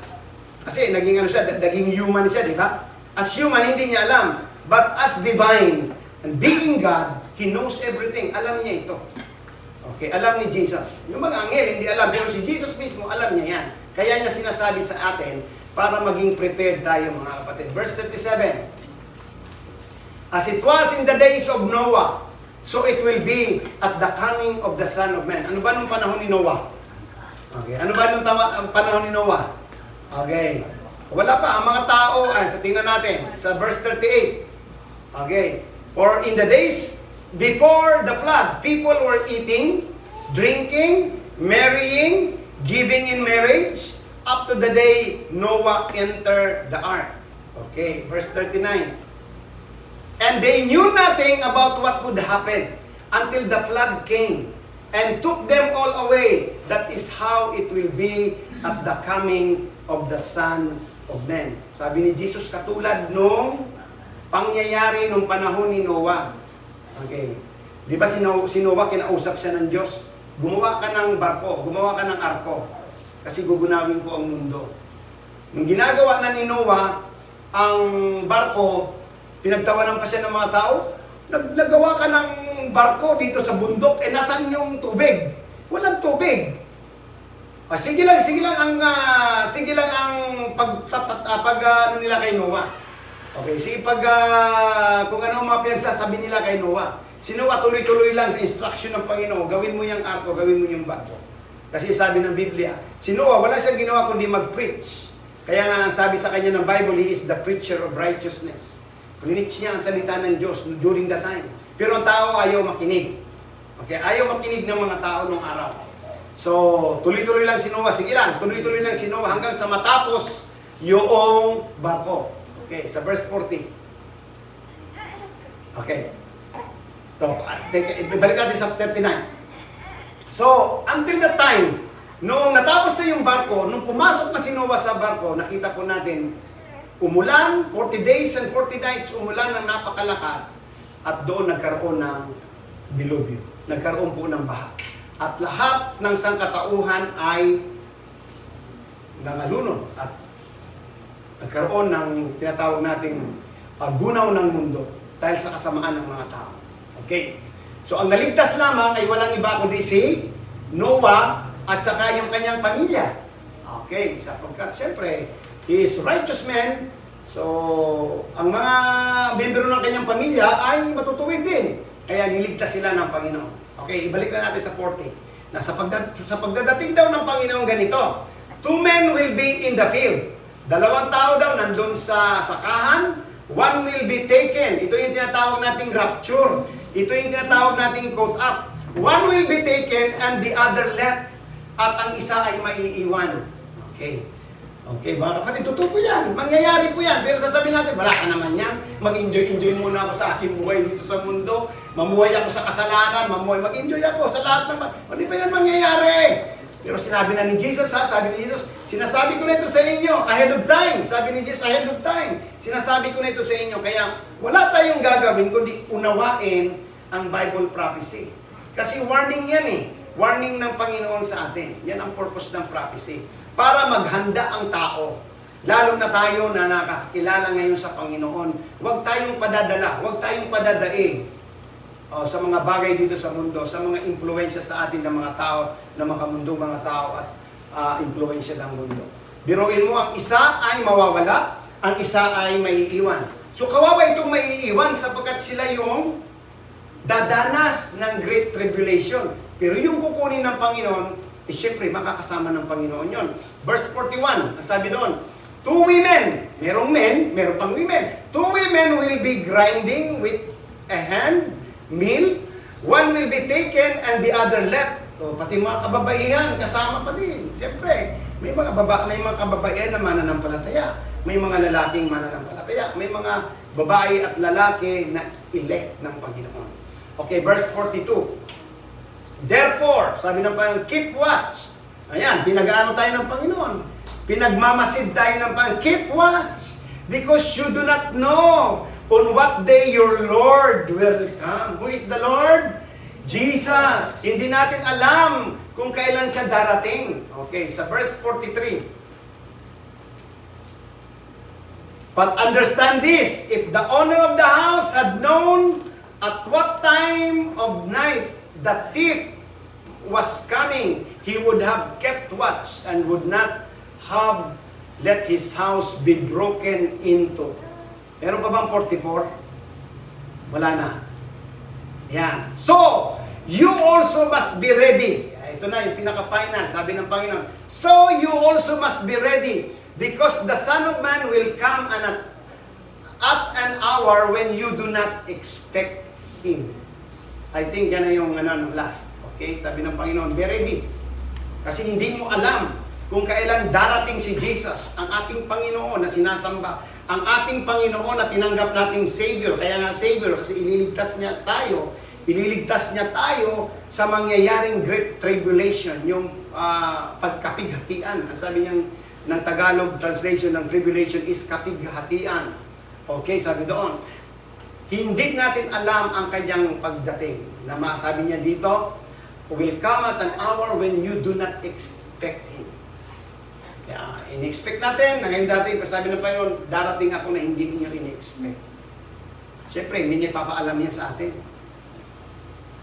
Kasi naging naging human siya, di ba? As human, hindi niya alam. But as divine, and being God, He knows everything. Alam niya ito. Okay, alam ni Jesus. Yung mga anghel, hindi alam. Pero si Jesus mismo, alam niya yan. Kaya niya sinasabi sa atin, para maging prepared tayo, mga kapatid. Verse 37. As it was in the days of Noah, so it will be at the coming of the Son of Man. Ano ba nung panahon ni Noah? Okay, ano ba nung panahon ni Noah? Okay. Wala pa, ang mga tao, tingnan natin, sa verse 38. Okay. For in the days before the flood, people were eating, drinking, marrying, giving in marriage, up to the day Noah entered the ark. Okay, verse 39. And they knew nothing about what would happen until the flood came and took them all away. That is how it will be at the coming of the Son of Man. Sabi ni Jesus, katulad nung pangyayari nung panahon ni Noah. Okay. Di ba si Noah, kinausap siya ng Diyos? Gumawa ka ng barko, gumawa ka ng arko. Kasi gugunawin ko ang mundo. Nung ginagawa na ni Noah ang barko, pinagtawanan pa siya ng mga tao, nagawa ka ng barko dito sa bundok, nasan yung tubig? Walang tubig. Sige lang ang ano nila kay Noah. Okay, sige kung ano mga pinagsasabi nila kay Noah. Si Noah tuloy-tuloy lang sa instruction ng Panginoon, gawin mo yung arko, gawin mo yung barko. Kasi sabi ng Biblia, si Noah wala siyang ginawa kundi mag-preach. Kaya nga sabi sa kanya ng Bible, he is the preacher of righteousness. Preach niya ang salita ng Diyos during that time. Pero ang tao ayaw makinig. Okay, ayaw makinig ng mga tao nung araw. So, tuloy-tuloy lang si Noah. Sige lang, tuloy-tuloy lang si Noah hanggang sa matapos yung barko. Okay, sa verse 40. Okay. So, ibalik natin sa 39. So, until that time, noong natapos na yung barko, nung pumasok na si Noah sa barko, nakita po natin, umulan, 40 days and 40 nights, umulan ng napakalakas, at doon nagkaroon ng dilubyo. Nagkaroon po ng baha. At lahat ng sangkatauhan ay nangalunod at nagkaroon ng tinatawag nating gunaw ng mundo dahil sa kasamaan ng mga tao. Okay. So ang naligtas lamang ay walang iba kundi si Noah at saka yung kanyang pamilya. Okay, sapagkat siyempre, he is righteous man. So, ang mga membro ng kanyang pamilya ay matutuwid din. Kaya niligtas sila ng Panginoon. Okay, ibalik na natin sa 40. Na sa pagdadating daw ng Panginoon ganito, 2 men will be in the field. 2 tao daw nandun sa sakahan, 1 will be taken. Ito yung tinatawag nating rapture. Ito yung tinatawag nating caught up. 1 will be taken and the other left. At ang isa ay maiiwan. Okay. Okay, mga kapatid, totoo po yan. Mangyayari po yan. Pero sasabihin natin, wala ka naman yan. Mag-enjoy muna ako sa aking buhay dito sa mundo. Mamuhay ako sa kasalanan. Mag-enjoy ako sa lahat ng... Hindi pa yan mangyayari. Pero sinabi na ni Jesus, ha? Sabi ni Jesus, sinasabi ko na ito sa inyo ahead of time. Sabi ni Jesus, ahead of time. Sinasabi ko na ito sa inyo. Kaya wala tayong gagawin kundi unawain ang Bible prophecy. Kasi warning yan eh. Warning ng Panginoon sa atin. Yan ang purpose ng prophecy. Para maghanda ang tao. Lalo na tayo na nakakilala ngayon sa Panginoon. Huwag tayong padadala, huwag tayong padadaig sa mga bagay dito sa mundo, sa mga impluensya sa atin ng mga tao, ng mga mundong mga tao at impluensya ng mundo. Biruin mo, ang isa ay mawawala, ang isa ay maiiwan. So kawawa itong maiiwan sapagkat sila yung dadanas ng Great Tribulation. Pero yung kukunin ng Panginoon, siyempre, makakasama ng Panginoon yon. Verse 41, sabi doon, 2 women, merong men, meron pang women. 2 women will be grinding with a hand, mill. 1 will be taken and the other left. So, pati mga kababaihan, kasama pa din. Siyempre, may mga kababaihan na mananampalataya. May mga lalaking mananampalataya. May mga babae at lalaki na elect ng Panginoon. Okay, verse 42. Therefore, sabi ng Panginoon, keep watch. Ayan, pinag-aano tayo ng Panginoon. Pinagmamasid tayo ng Panginoon. Keep watch. Because you do not know on what day your Lord will come. Who is the Lord? Jesus. Hindi natin alam kung kailan siya darating. Okay, sa verse 43. But understand this, if the owner of the house had known at what time of night the thief was coming, he would have kept watch and would not have let his house be broken into. Meron pa bang 44? Wala na. Yan. So, you also must be ready. Ito na yung pinaka-final, sabi ng Panginoon. So, you also must be ready because the Son of Man will come at an hour when you do not expect Him. I think yan na yung last. Okay? Sabi ng Panginoon, be ready. Kasi hindi mo alam kung kailan darating si Jesus, ang ating Panginoon na sinasamba, ang ating Panginoon na tinanggap nating Savior. Kaya nga Savior, kasi ililigtas niya tayo sa mangyayaring Great Tribulation, yung pagkapighatian. Ang sabi niyang ng Tagalog translation ng tribulation is kapighatian. Okay, sabi doon. Hindi natin alam ang kanyang pagdating. Na masabi niya dito, will come at an hour when you do not expect Him. Kaya, in-expect natin, na ngayon dati, sabi ng Panginoon, darating ako na hindi niyo in-expect. Siyempre, hindi niya papaalam yan sa atin.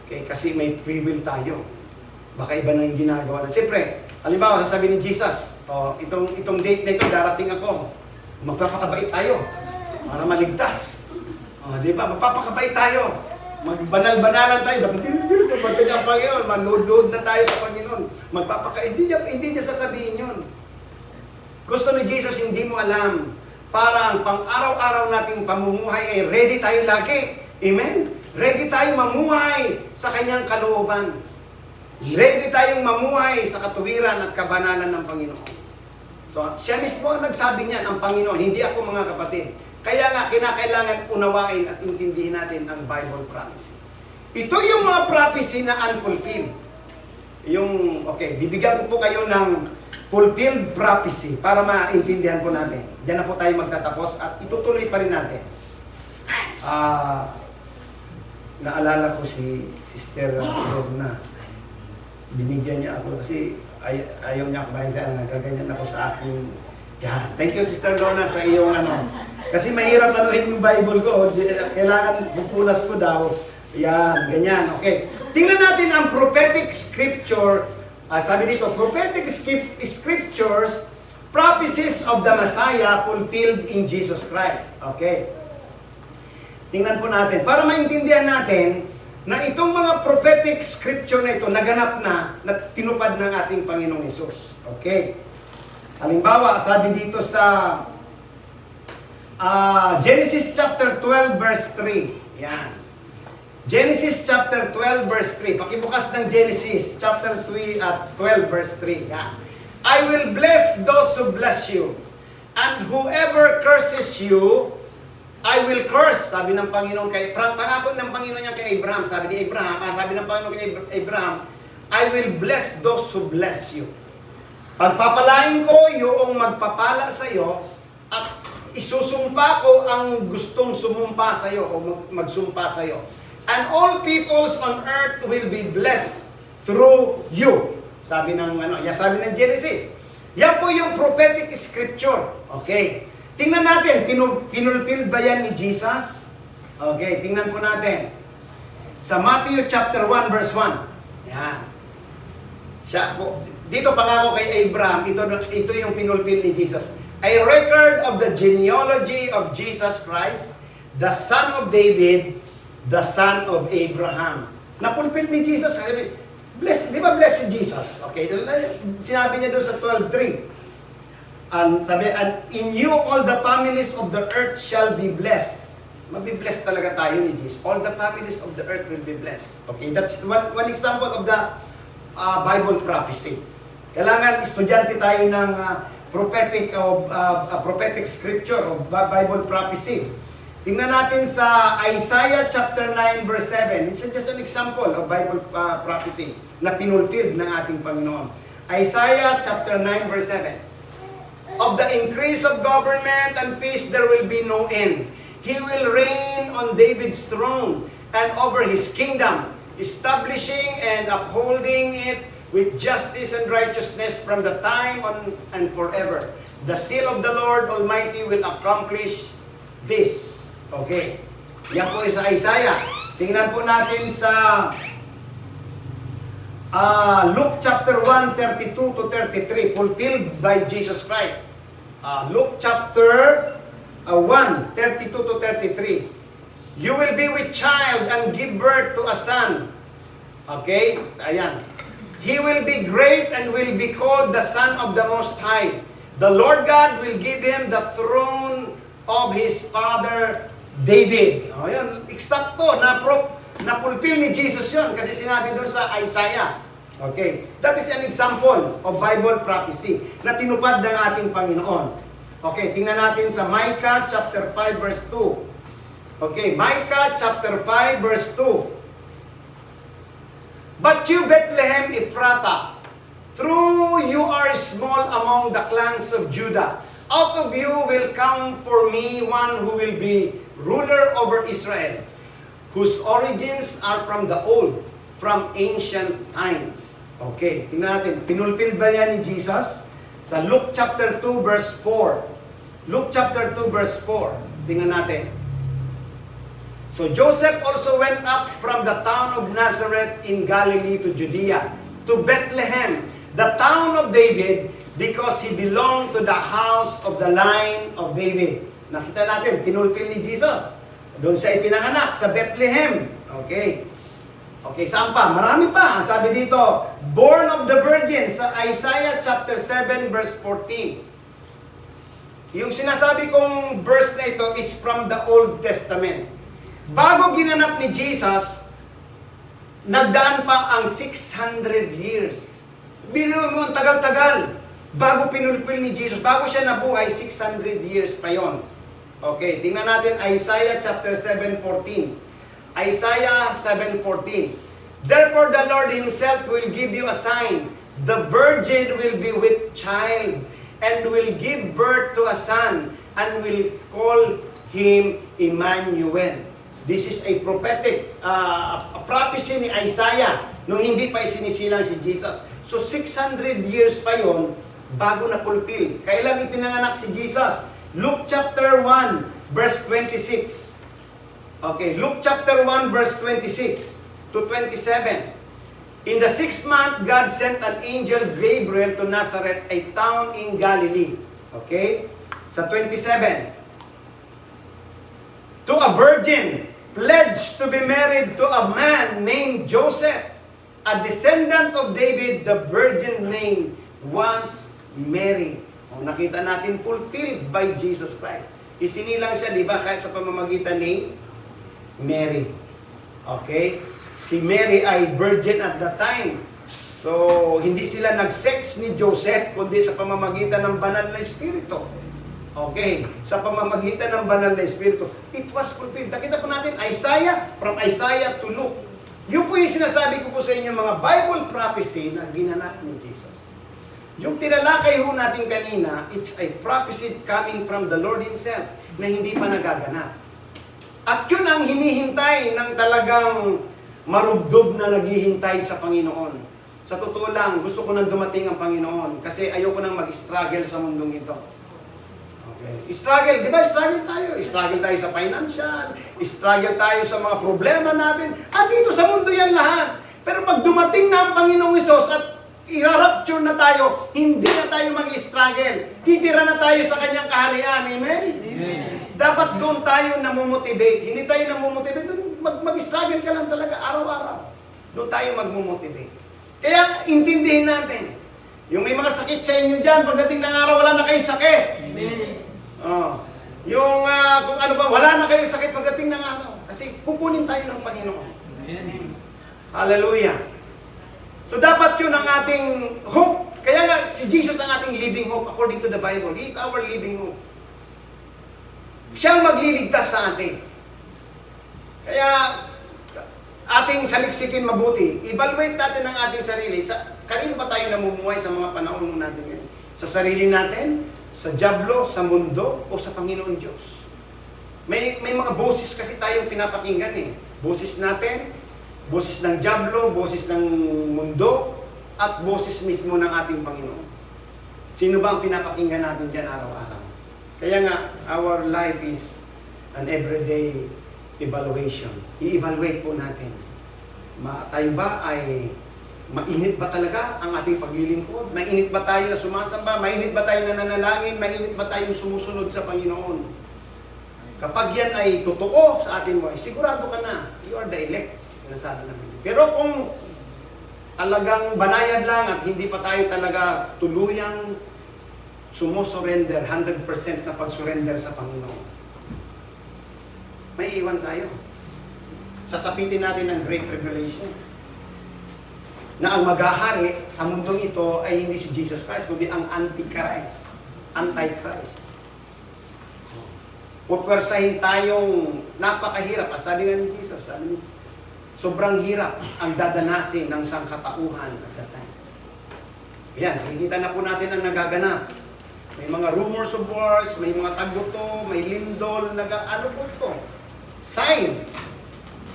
Okay, kasi may free will tayo. Baka iba na yung ginagawa na. Siyempre, halimbawa, sasabi ni Jesus, itong date na ito, darating ako. Magpapakabait tayo para maligtas. Di ba? Magpapakabait tayo. Magbanal-banalan tayo. Ba't niya ang Panginoon? Manload na tayo sa Panginoon. Hindi niya sasabihin yun. Gusto ni Jesus, hindi mo alam para ang pang-araw-araw nating pamumuhay ay ready tayo lagi. Amen? Ready tayo mamuhay sa kanyang kalooban. Ready tayong mamuhay sa katuwiran at kabanalan ng Panginoon. So, siya mismo ang nagsabi niyan, ang Panginoon, hindi ako mga kapatid. Kaya nga, kinakailangan unawain at intindihin natin ang Bible prophecy. Ito yung mga prophecy na unfulfilled. Bibigyan ko po kayo ng fulfilled prophecy para maintindihan po natin. Diyan na po tayo magtatapos at itutuloy pa rin natin. Naalala ko si Sister Rogna. Binigyan niya ako kasi ayaw niya ako gaganyan ako sa akin. Yan. Thank you, Sister Lona, sa iyong Kasi mahirap anuhin yung Bible ko. Kailangan pupunas ko daw. Yan, ganyan. Okay. Tingnan natin ang prophetic scripture. Sabi dito, prophetic scriptures, prophecies of the Messiah fulfilled in Jesus Christ. Okay. Tingnan po natin. Para maintindihan natin na itong mga prophetic scripture na ito naganap na tinupad ng ating Panginoong Hesus. Okay. Halimbawa, sabi dito sa Genesis chapter 12 verse 3. Yan. Genesis chapter 12 verse 3. Pakibukas ng Genesis chapter 3 at 12 verse 3. Yan. I will bless those who bless you, and whoever curses you, I will curse. Sabi ng Panginoon pangako ng Panginoon niya kay Abraham. Sabi ni Abraham, sabi ng Panginoon kay Abraham, I will bless those who bless you. Pagpapalain ko yung magpapala sa iyo, at isusumpa ko ang gustong sumumpa sa iyo o magsumpa sa iyo. And all peoples on earth will be blessed through you. Sabi ng sabi ng Genesis. Yan po yung prophetic scripture. Okay. Tingnan natin, pinulfill ba yan ni Jesus? Okay, tingnan po natin. Sa Matthew chapter 1 verse 1. Yan. Siya po, dito pangako kay Abraham, ito yung pinulfill ni Jesus. A record of the genealogy of Jesus Christ, the son of David, the son of Abraham. Napulfill ni Jesus. Di ba blessed si Jesus? Okay, sinabi niya doon sa 12:3. Sabi, and in you all the families of the earth shall be blessed. Mabibless talaga tayo ni Jesus. All the families of the earth will be blessed. Okay, that's one example of the Bible prophecy. Kailangan estudyante tayo ng prophetic scripture of Bible prophecy. Tingnan natin sa Isaiah chapter 9 verse 7. It's just an example of Bible prophecy na pinulfilled ng ating Panginoon. Isaiah chapter 9 verse 7. Of the increase of government and peace there will be no end. He will reign on David's throne and over his kingdom, establishing and upholding it with justice and righteousness from the time on and forever. The seal of the Lord Almighty will accomplish this. Okay. Yan po sa Isaiah. Tingnan po natin sa Luke chapter 1, 32 to 33, fulfilled by Jesus Christ. Luke chapter 1, 32 to 33. You will be with child and give birth to a son. Okay? Ayan. He will be great and will be called the Son of the Most High. The Lord God will give him the throne of his father David. O yan, eksakto, na-fulfill ni Jesus yun kasi sinabi doon sa Isaiah. Okay, that is an example of Bible prophecy na tinupad ng ating Panginoon. Okay, tingnan natin sa Micah chapter 5 verse 2. Okay, Micah chapter 5 verse 2. But you, Bethlehem Ephratah, through you are small among the clans of Judah. Out of you will come for me one who will be ruler over Israel, whose origins are from the old, from ancient times. Okay, tingnan natin. Pinulfill ba yan ni Jesus? Sa Luke chapter 2 verse 4. Luke chapter 2 verse 4. Tingnan natin. So Joseph also went up from the town of Nazareth in Galilee to Judea, to Bethlehem, the town of David, because he belonged to the house of the line of David. Nakita natin, pinulfill ni Jesus. Doon siya ipinanganak, sa Bethlehem. Okay. Okay, saan pa? Marami pa. Sabi dito, born of the virgin, sa Isaiah chapter 7 verse 14. Yung sinasabi kong verse na ito is from the Old Testament. Bago ginanap ni Jesus, nagdaan pa ang 600 years. Biro mo ang tagal-tagal. Bago pinulpil ni Jesus, bago siya nabuhay, 600 years pa yon. Okay, tingnan natin Isaiah chapter 7:14. Isaiah 7:14. Therefore the Lord Himself will give you a sign. The virgin will be with child and will give birth to a son and will call him Emmanuel. This is a prophetic a prophecy ni Isaiah nung hindi pa isinisilang si Jesus. So 600 years pa yon bago na fulfill. Kailan ipinanganak si Jesus? Luke chapter 1 verse 26. Okay, Luke chapter 1 verse 26 to 27. In the 6th month, God sent an angel Gabriel to Nazareth, a town in Galilee. Okay? Sa 27. To a virgin, pledged to be married to a man named Joseph, a descendant of David. The virgin name was Mary. O, nakita natin fulfilled by Jesus Christ. Isinilang siya, di ba, kahit sa pamamagitan ni Mary. Okay? Si Mary ay virgin at that time. So, hindi sila nag-sex ni Joseph, kundi sa pamamagitan ng banal na Espiritu. Okay? Sa pamamagitan ng banal na Espiritu. It was fulfilled. Nakita po natin, Isaiah, from Isaiah to Luke. Yun po yung sinasabi ko po sa inyo, mga Bible prophecy na ginanap ni Jesus. Yung tinalakay ho natin kanina, it's a prophecy coming from the Lord Himself na hindi pa nagaganap. At yun ang hinihintay ng talagang marubdob na naghihintay sa Panginoon. Sa totoo lang, gusto ko nang dumating ang Panginoon kasi ayoko nang mag-struggle sa mundong ito. Okay. Struggle, di ba? Struggle tayo. Struggle tayo sa financial, struggle tayo sa mga problema natin. At dito sa mundo yan lahat. Pero pag dumating na ang Panginoong Hesus at i-rapture na tayo, hindi na tayo mag-struggle. Titira na tayo sa Kanyang kaharian. Amen? Amen. Dapat doon tayo namumotivate. Hindi tayo namumotivate. Mag-struggle ka lang talaga araw-araw. Doon tayo magmumotivate. Kaya intindihin natin. Yung may mga sakit sa inyo dyan, pagdating ng araw, wala na kayong sakit. Amen. Yung kung ano ba, wala na kayong sakit pagdating ng araw. Kasi kukunin tayo ng Panginoon. Amen. Hallelujah. So dapat yun ang ating hope. Kaya nga, si Jesus ang ating living hope according to the Bible. He is our living hope. Siya ang magliligtas sa atin. Kaya, ating saliksikin mabuti. Evaluate natin ang ating sarili. Kanino ba tayo namumuhay sa mga panahon natin ngayon? Sa sarili natin? Sa dyablo? Sa mundo? O sa Panginoon Diyos? May mga boses kasi tayong pinapakinggan eh. Boses natin, boses ng dyablo, boses ng mundo, at boses mismo ng ating Panginoon. Sino ba ang pinapakinggan natin dyan araw-araw? Kaya nga, our life is an everyday evaluation. I-evaluate po natin. Tayo ba ay mainit ba talaga ang ating paglilingkod? Mainit ba tayo na sumasamba? Mainit ba tayo na nanalangin? Mainit ba tayo sumusunod sa Panginoon? Kapag yan ay totoo sa atin mo, sigurado ka na, you are the elect. Sinasabi namin. Pero kung talagang banayad lang at hindi pa tayo talaga tuluyang sumusurrender, 100% na pag-surrender sa Panginoon, may iwan tayo. Sasapitin natin ng Great Tribulation na ang maghahari sa mundong ito ay hindi si Jesus Christ, kundi ang Antichrist. Antichrist. Pupwersahin tayong napakahirap. Sabi nga ni Jesus, sabi niya, sobrang hirap ang dadanasin ng sangkatauhan at that time. Yan, nakikita na po natin ang nagaganap. May mga rumors of wars, may mga taguto, may lindol, ano po ito? Sign.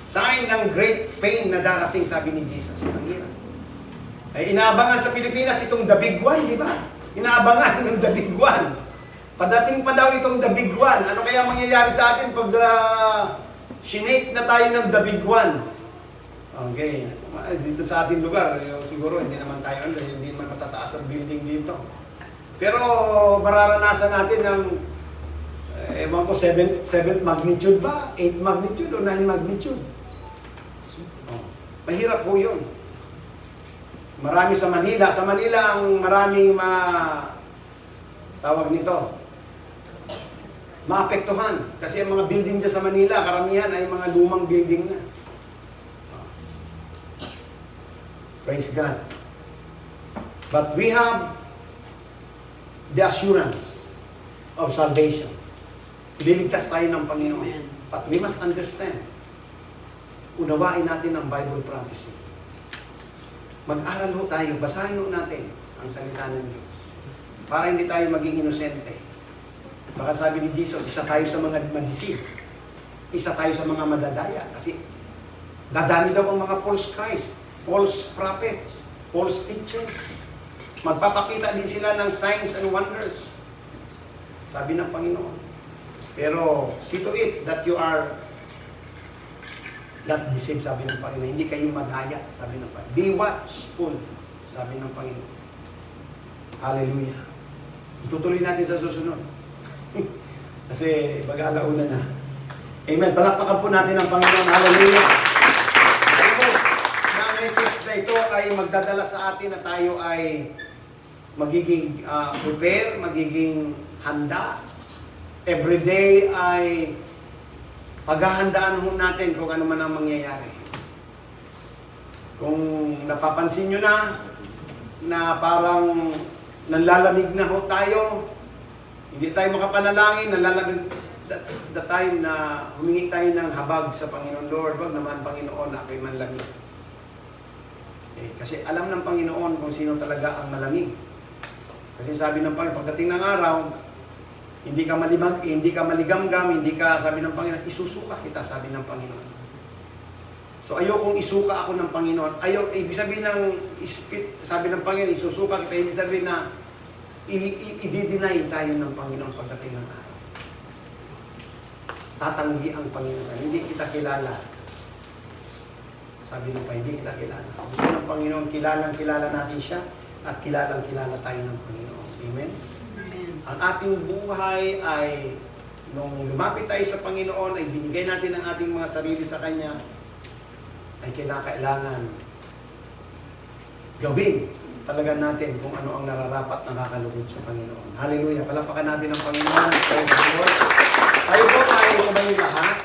Sign ng great pain na darating, sabi ni Jesus. Ang hirap. Ay inaabangan sa Pilipinas itong the big one, di ba? Inaabangan ng the big one. Padating pa daw itong the big one. Ano kaya mangyayari sa atin pag sinake na tayo ng the big one? Okay. Dito sa ating lugar, siguro hindi naman tayo, hindi naman matataas ang building dito. Pero mararanasan natin ng ewan ko, 7th magnitude ba? 8th magnitude o 9 magnitude? Mahirap po yun. Marami sa Manila. Sa Manila, ang maraming tawag nito, maapektuhan. Kasi ang mga building dyan sa Manila, karamihan ay mga lumang building na. Praise God. But we have the assurance of salvation. Liligtas tayo ng Panginoon. Amen. But we must understand. Unawain natin ang Bible prophecy. Mag-aral ho tayo, basahin ho natin ang salita ng Diyos. Para hindi tayo maging inosente. Baka sabi ni Jesus, isa tayo sa mga mag-deceive. Isa tayo sa mga madadaya. Kasi dadami daw ang mga false Christ, false prophets, false teachers. Magpapakita din sila ng signs and wonders. Sabi ng Panginoon. Pero see to it that you are not deceived, sabi ng Panginoon. Hindi kayo madaya, sabi ng Panginoon. Be watchful, sabi ng Panginoon. Hallelujah. Itutuloy natin sa susunod. Kasi mag-alauna na. Amen. Palakpakan po natin ang Panginoon. Hallelujah. Na message na ito ay magdadala sa atin na tayo ay magiging prepare, magiging handa. Everyday ay paghahandaan ho natin kung ano man ang mangyayari. Kung napapansin nyo na parang nanlalamig na ho tayo, hindi tayo makapanalangin, nanlalamig, that's the time na humingi tayo ng habag sa Panginoon. Lord, wag naman Panginoon, ako'y manlamig. Kasi alam ng Panginoon kung sino talaga ang malamig. Kasi sabi ng Panginoon, pagdating ng araw, hindi ka maligamgam, hindi ka, sabi ng Panginoon, isusuka kita, sabi ng Panginoon. So ayokong isuka ako ng Panginoon. Ibig sabihin ng sabi ng Panginoon, isusuka kita, ibig sabihin na i-deny tayo ng Panginoon pagdating ng araw. Tatanggi ang Panginoon. Hindi kita kilala. Sabi ng Panginoon, hindi kita kilala. Gusto ng Panginoon, kilala natin siya at kilala tayo ng Panginoon. Amen? Amen. Ang ating buhay ay, nung lumapit tayo sa Panginoon, ay binigay natin ang ating mga sarili sa Kanya, ay kailangan gawin talaga natin kung ano ang nararapat nakakalugod sa Panginoon. Hallelujah! Palapakan natin ang Panginoon. Praise the Lord. Tayo po tayo kumain lahat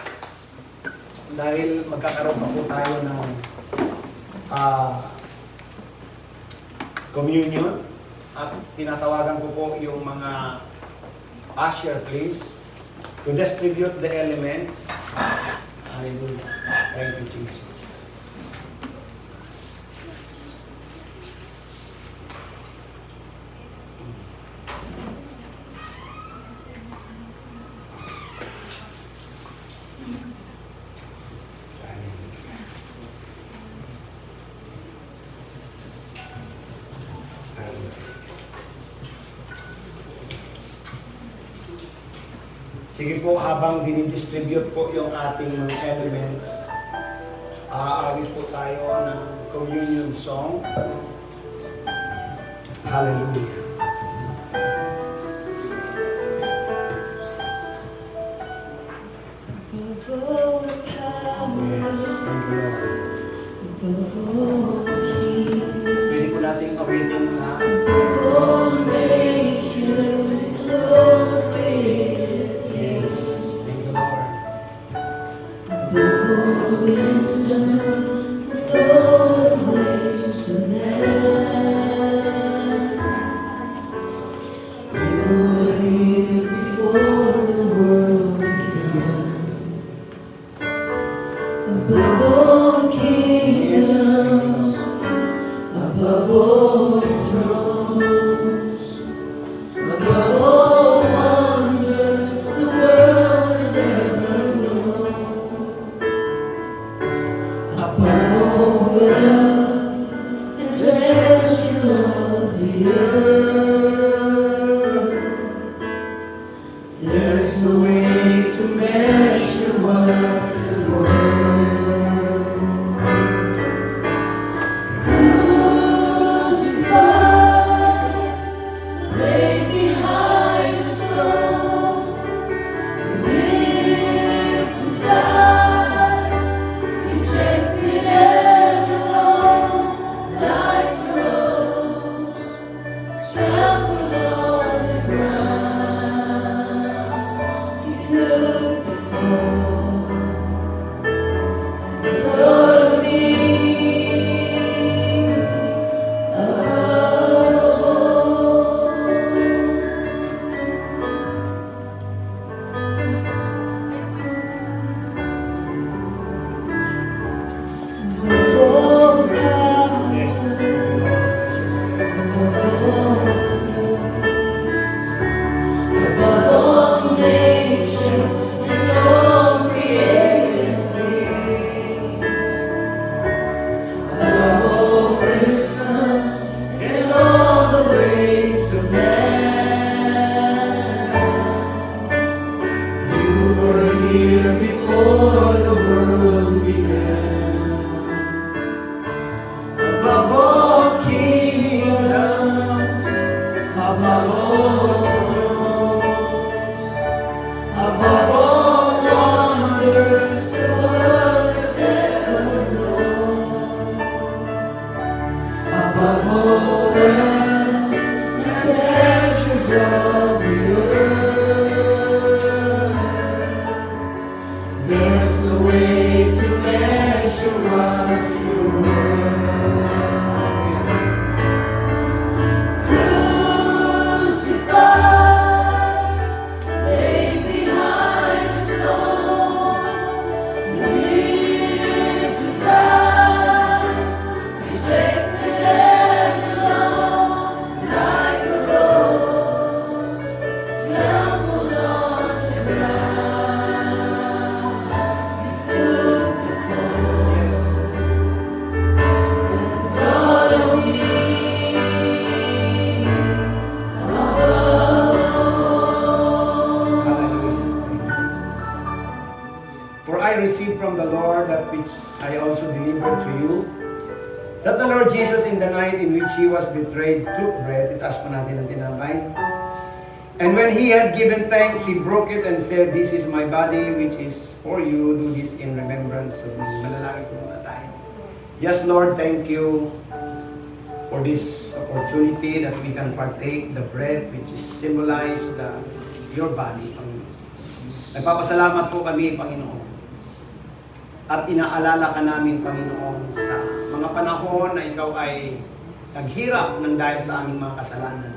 dahil magkakaroon pa po tayo ng communion. At tinatawagan ko po yung mga usher, please, to distribute the elements. Hallelujah. Thank you, Jesus. Sige po, habang dinidistribute po yung ating mga elements, aawit po tayo ng communion song. Hallelujah. Pwede po natin awitin na Rejected also delivered to you, that the Lord Jesus in the night in which He was betrayed took bread. Itaas po natin ang tinapay. And when He had given thanks, He broke it and said, "This is my body which is for you. Do this in remembrance of me." Manalangin po muna tayo. Yes, Lord, thank you for this opportunity that we can partake the bread which is symbolize your body, Panginoon. Nagpapasalamat po kami, Panginoon. At inaalala ka namin, Panginoon, sa mga panahon na ikaw ay naghirap ng dahil sa aming mga kasalanan.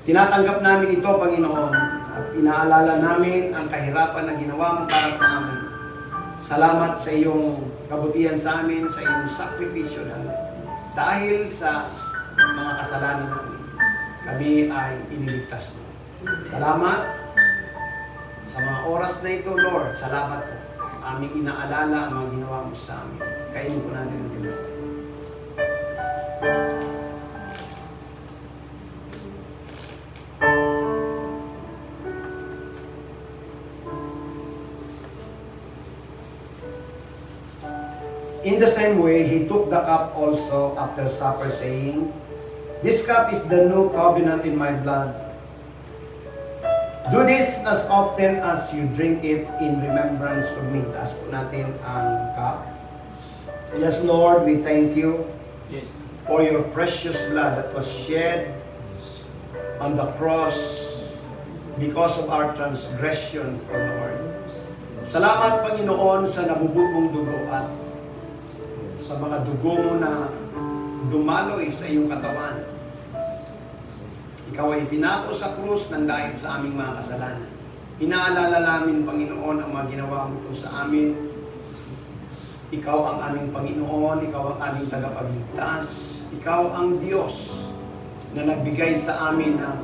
Tinatanggap namin ito, Panginoon, at inaalala namin ang kahirapan na ginawa mo para sa amin. Salamat sa iyong kabutihan sa amin, sa iyong sakripisyo namin. Dahil sa mga kasalanan namin, kami ay iniligtas mo. Salamat sa mga oras na ito, Lord. Salamat po. Aming inaalala ang mga ginawa mo sa amin. Kainin po natin ang tinapay. In the same way, He took the cup also after supper, saying, "This cup is the new covenant in my blood. Do this as often as you drink it in remembrance of me." Taas po natin ang cup. Yes, Lord, we thank you for your precious blood that was shed on the cross because of our transgressions, O Lord. Salamat, Panginoon, sa nabubugong dugo at sa mga dugo mo na dumaloy sa iyong katawan. Ikaw ay pinako sa krus ng dahil sa aming mga kasalanan. Inaalala namin, Panginoon, ang mga ginawa mo sa amin. Ikaw ang aming Panginoon, Ikaw ang aming tagapagligtas, Ikaw ang Diyos na nagbigay sa amin ng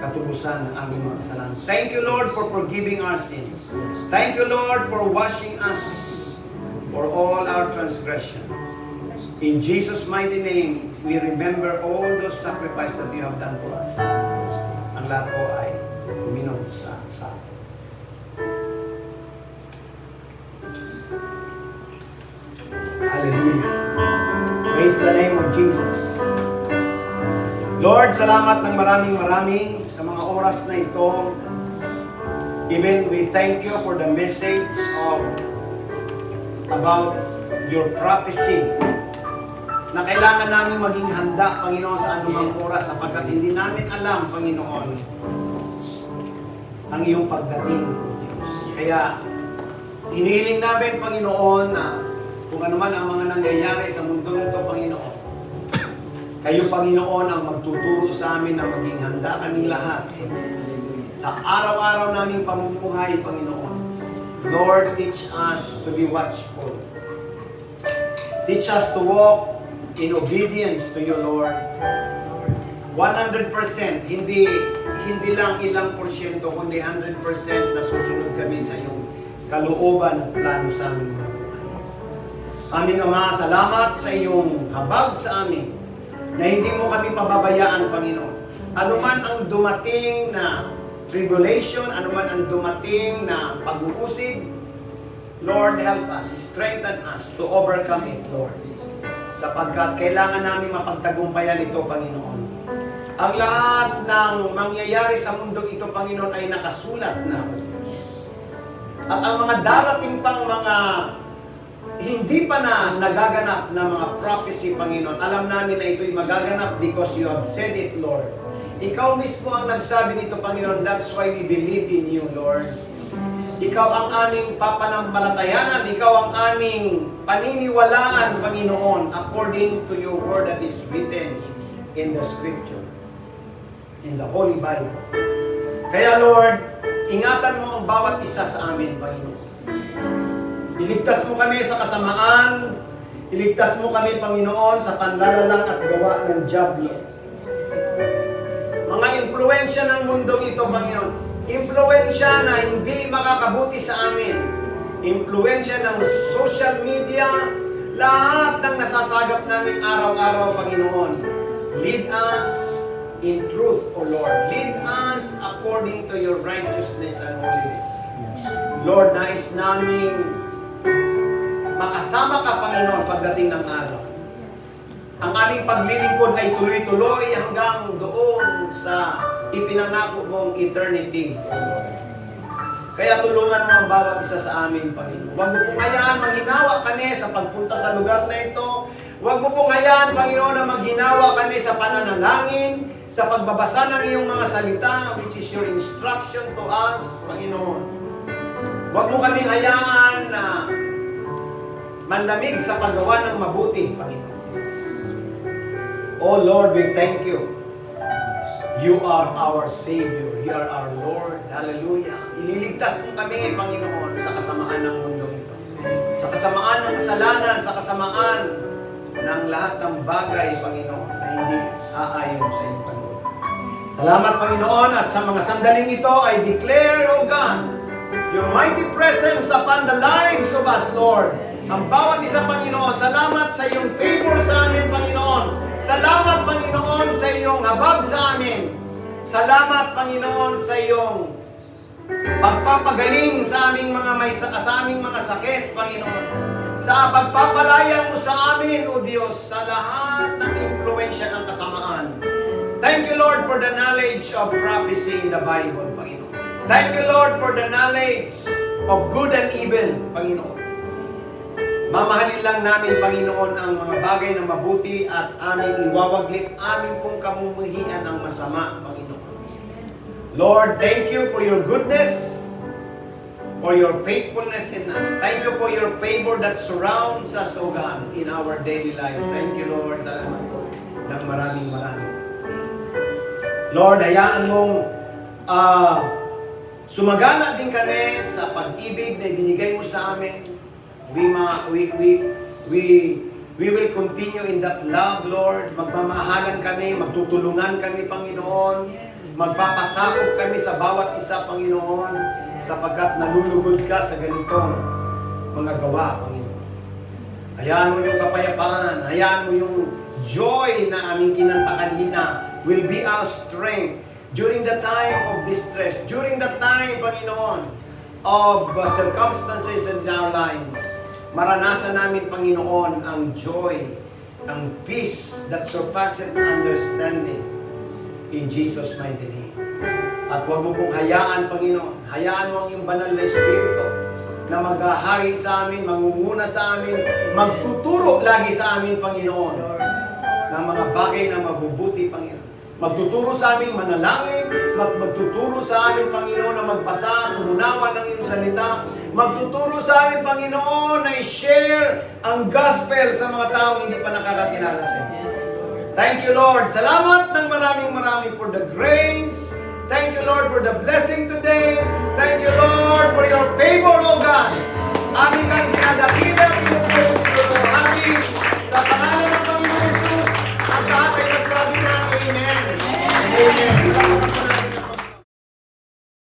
katubusan ng aming mga kasalanan. Thank you, Lord, for forgiving our sins. Thank you, Lord, for washing us for all our transgressions. In Jesus' mighty name, we remember all those sacrifices that you have done for us. Ang lahat po ay uminom sa akin. Hallelujah. Praise the name of Jesus. Lord, salamat ng maraming sa mga oras na ito. Even we thank you for the message about your prophecy na kailangan namin maging handa, Panginoon, sa anumang oras sapagkat hindi namin alam, Panginoon, ang iyong pagdating, Diyos. Kaya, hinihiling namin, Panginoon, na kung ano man ang mga nangyayari sa mundo ito, Panginoon, kayo, Panginoon, ang magtuturo sa amin na maging handa kaming lahat sa araw-araw naming pamumuhay, Panginoon. Lord, teach us to be watchful. Teach us to walk in obedience to you, Lord. 100%, hindi lang ilang porsyento, kundi 100% na susunod kami sa iyong kalooban at plano sa aming mga buhay. Aming Ama, salamat sa iyong habag sa amin na hindi mo kami pababayaan, Panginoon. Ano man ang dumating na tribulation, anuman ang dumating na pag-uusig, Lord, help us, strengthen us to overcome it, Lord. Sapagkat kailangan namin mapagtagumpayan ito, Panginoon. Ang lahat ng mangyayari sa mundong ito, Panginoon, ay nakasulat na. At ang mga darating pang mga hindi pa na nagaganap na mga prophecy, Panginoon, alam namin na ito'y magaganap because you have said it, Lord. Ikaw mismo ang nagsabi nito, Panginoon. That's why we believe in you, Lord. Ikaw ang aming papanampalatayanan. Ikaw ang aming paniniwalaan, Panginoon, according to your word that is written in the Scripture, in the Holy Bible. Kaya, Lord, ingatan mo ang bawat isa sa amin, Panginoon. Iligtas mo kami sa kasamaan. Iligtas mo kami, Panginoon, sa panlalalang at gawa ng diablo. Mga impluensya ng mundong ito, Panginoon. Impluensya na hindi makakabuti sa amin. Impluensya ng social media. Lahat ng nasasagap namin araw-araw, Panginoon. Lead us in truth, O Lord. Lead us according to your righteousness and holiness. Lord, nais namin makasama ka, Panginoon, pagdating ng araw. Ang aming paglilingkod ay tuloy-tuloy hanggang doon sa ipinangako mong eternity. Kaya tulungan mo ang bawat isa sa amin, Panginoon. Huwag mo pong hayaan maghinawa kami sa pagpunta sa lugar na ito. Huwag mo pong hayaan, Panginoon, na maghinawa kami sa pananalangin, sa pagbabasa ng iyong mga salita, which is your instruction to us, Panginoon. Huwag mo kaming hayaan na manlamig sa paggawa ng mabuti, Panginoon. Oh Lord, we thank you. You are our Savior. You are our Lord. Hallelujah. Ililigtas mo kami, Panginoon, sa kasamaan ng mundo ito. Sa kasamaan ng kasalanan, sa kasamaan ng lahat ng bagay, Panginoon, na hindi aayon sa iyong Panginoon. Salamat, Panginoon, at sa mga sandaling ito, I declare, O God, your mighty presence upon the lives of us, Lord. Ang bawat isa, Panginoon, salamat sa iyong favor sa amin, Panginoon. Salamat, Panginoon, sa iyong habag sa amin. Salamat, Panginoon, sa iyong pagpapagaling sa aming mga sakit, Panginoon. Sa pagpapalaya mo sa amin, O Diyos, sa lahat ng impluensya ng kasamaan. Thank you, Lord, for the knowledge of prophecy in the Bible, Panginoon. Thank you, Lord, for the knowledge of good and evil, Panginoon. Mamahalin lang namin, Panginoon, ang mga bagay na mabuti at aming iwawaglit, aming pong kamumuhian ang masama, Panginoon. Lord, thank you for your goodness, for your faithfulness in us. Thank you for your favor that surrounds us, O God, in our daily lives. Thank you, Lord. Salamat po ng maraming. Lord, hayaan mong sumagana din kami sa pag-ibig na ibinigay mo sa amin. We will continue in that love, Lord. Magmamahalan kami, magtutulungan kami, Panginoon. Magpapasakop kami sa bawat isa, Panginoon, sapagkat nalulugod ka sa ganitong mga gawa, Panginoon. Hayaan mo yung kapayapaan, hayaan mo yung joy na aming kinanta kanina will be our strength during the time of distress, during the time, Panginoon, of circumstances in our lives. Maranasan namin, Panginoon, ang joy, ang peace that surpasses understanding in Jesus' mighty name. At huwag mo pong hayaan, Panginoon, hayaan mo ang iyong banal na Espiritu na maghahari sa amin, mangunguna sa amin, magtuturo lagi sa amin, Panginoon, ng mga bagay na mabubuti, Panginoon. Magtuturo sa amin manalangin, magtuturo sa amin, Panginoon, na magbasa, tumunawa ng iyong salita, magtuturo sa amin, Panginoon, na i-share ang gospel sa mga taong hindi pa nakakakilala sa iyo. Thank you, Lord. Salamat ng maraming for the grace. Thank you, Lord, for the blessing today. Thank you, Lord, for your favor, O God. Aming kang dinadakila, aming sa pangalan ng Panginoon Jesus, ang lahat ay nagsabi na Amen. Amen.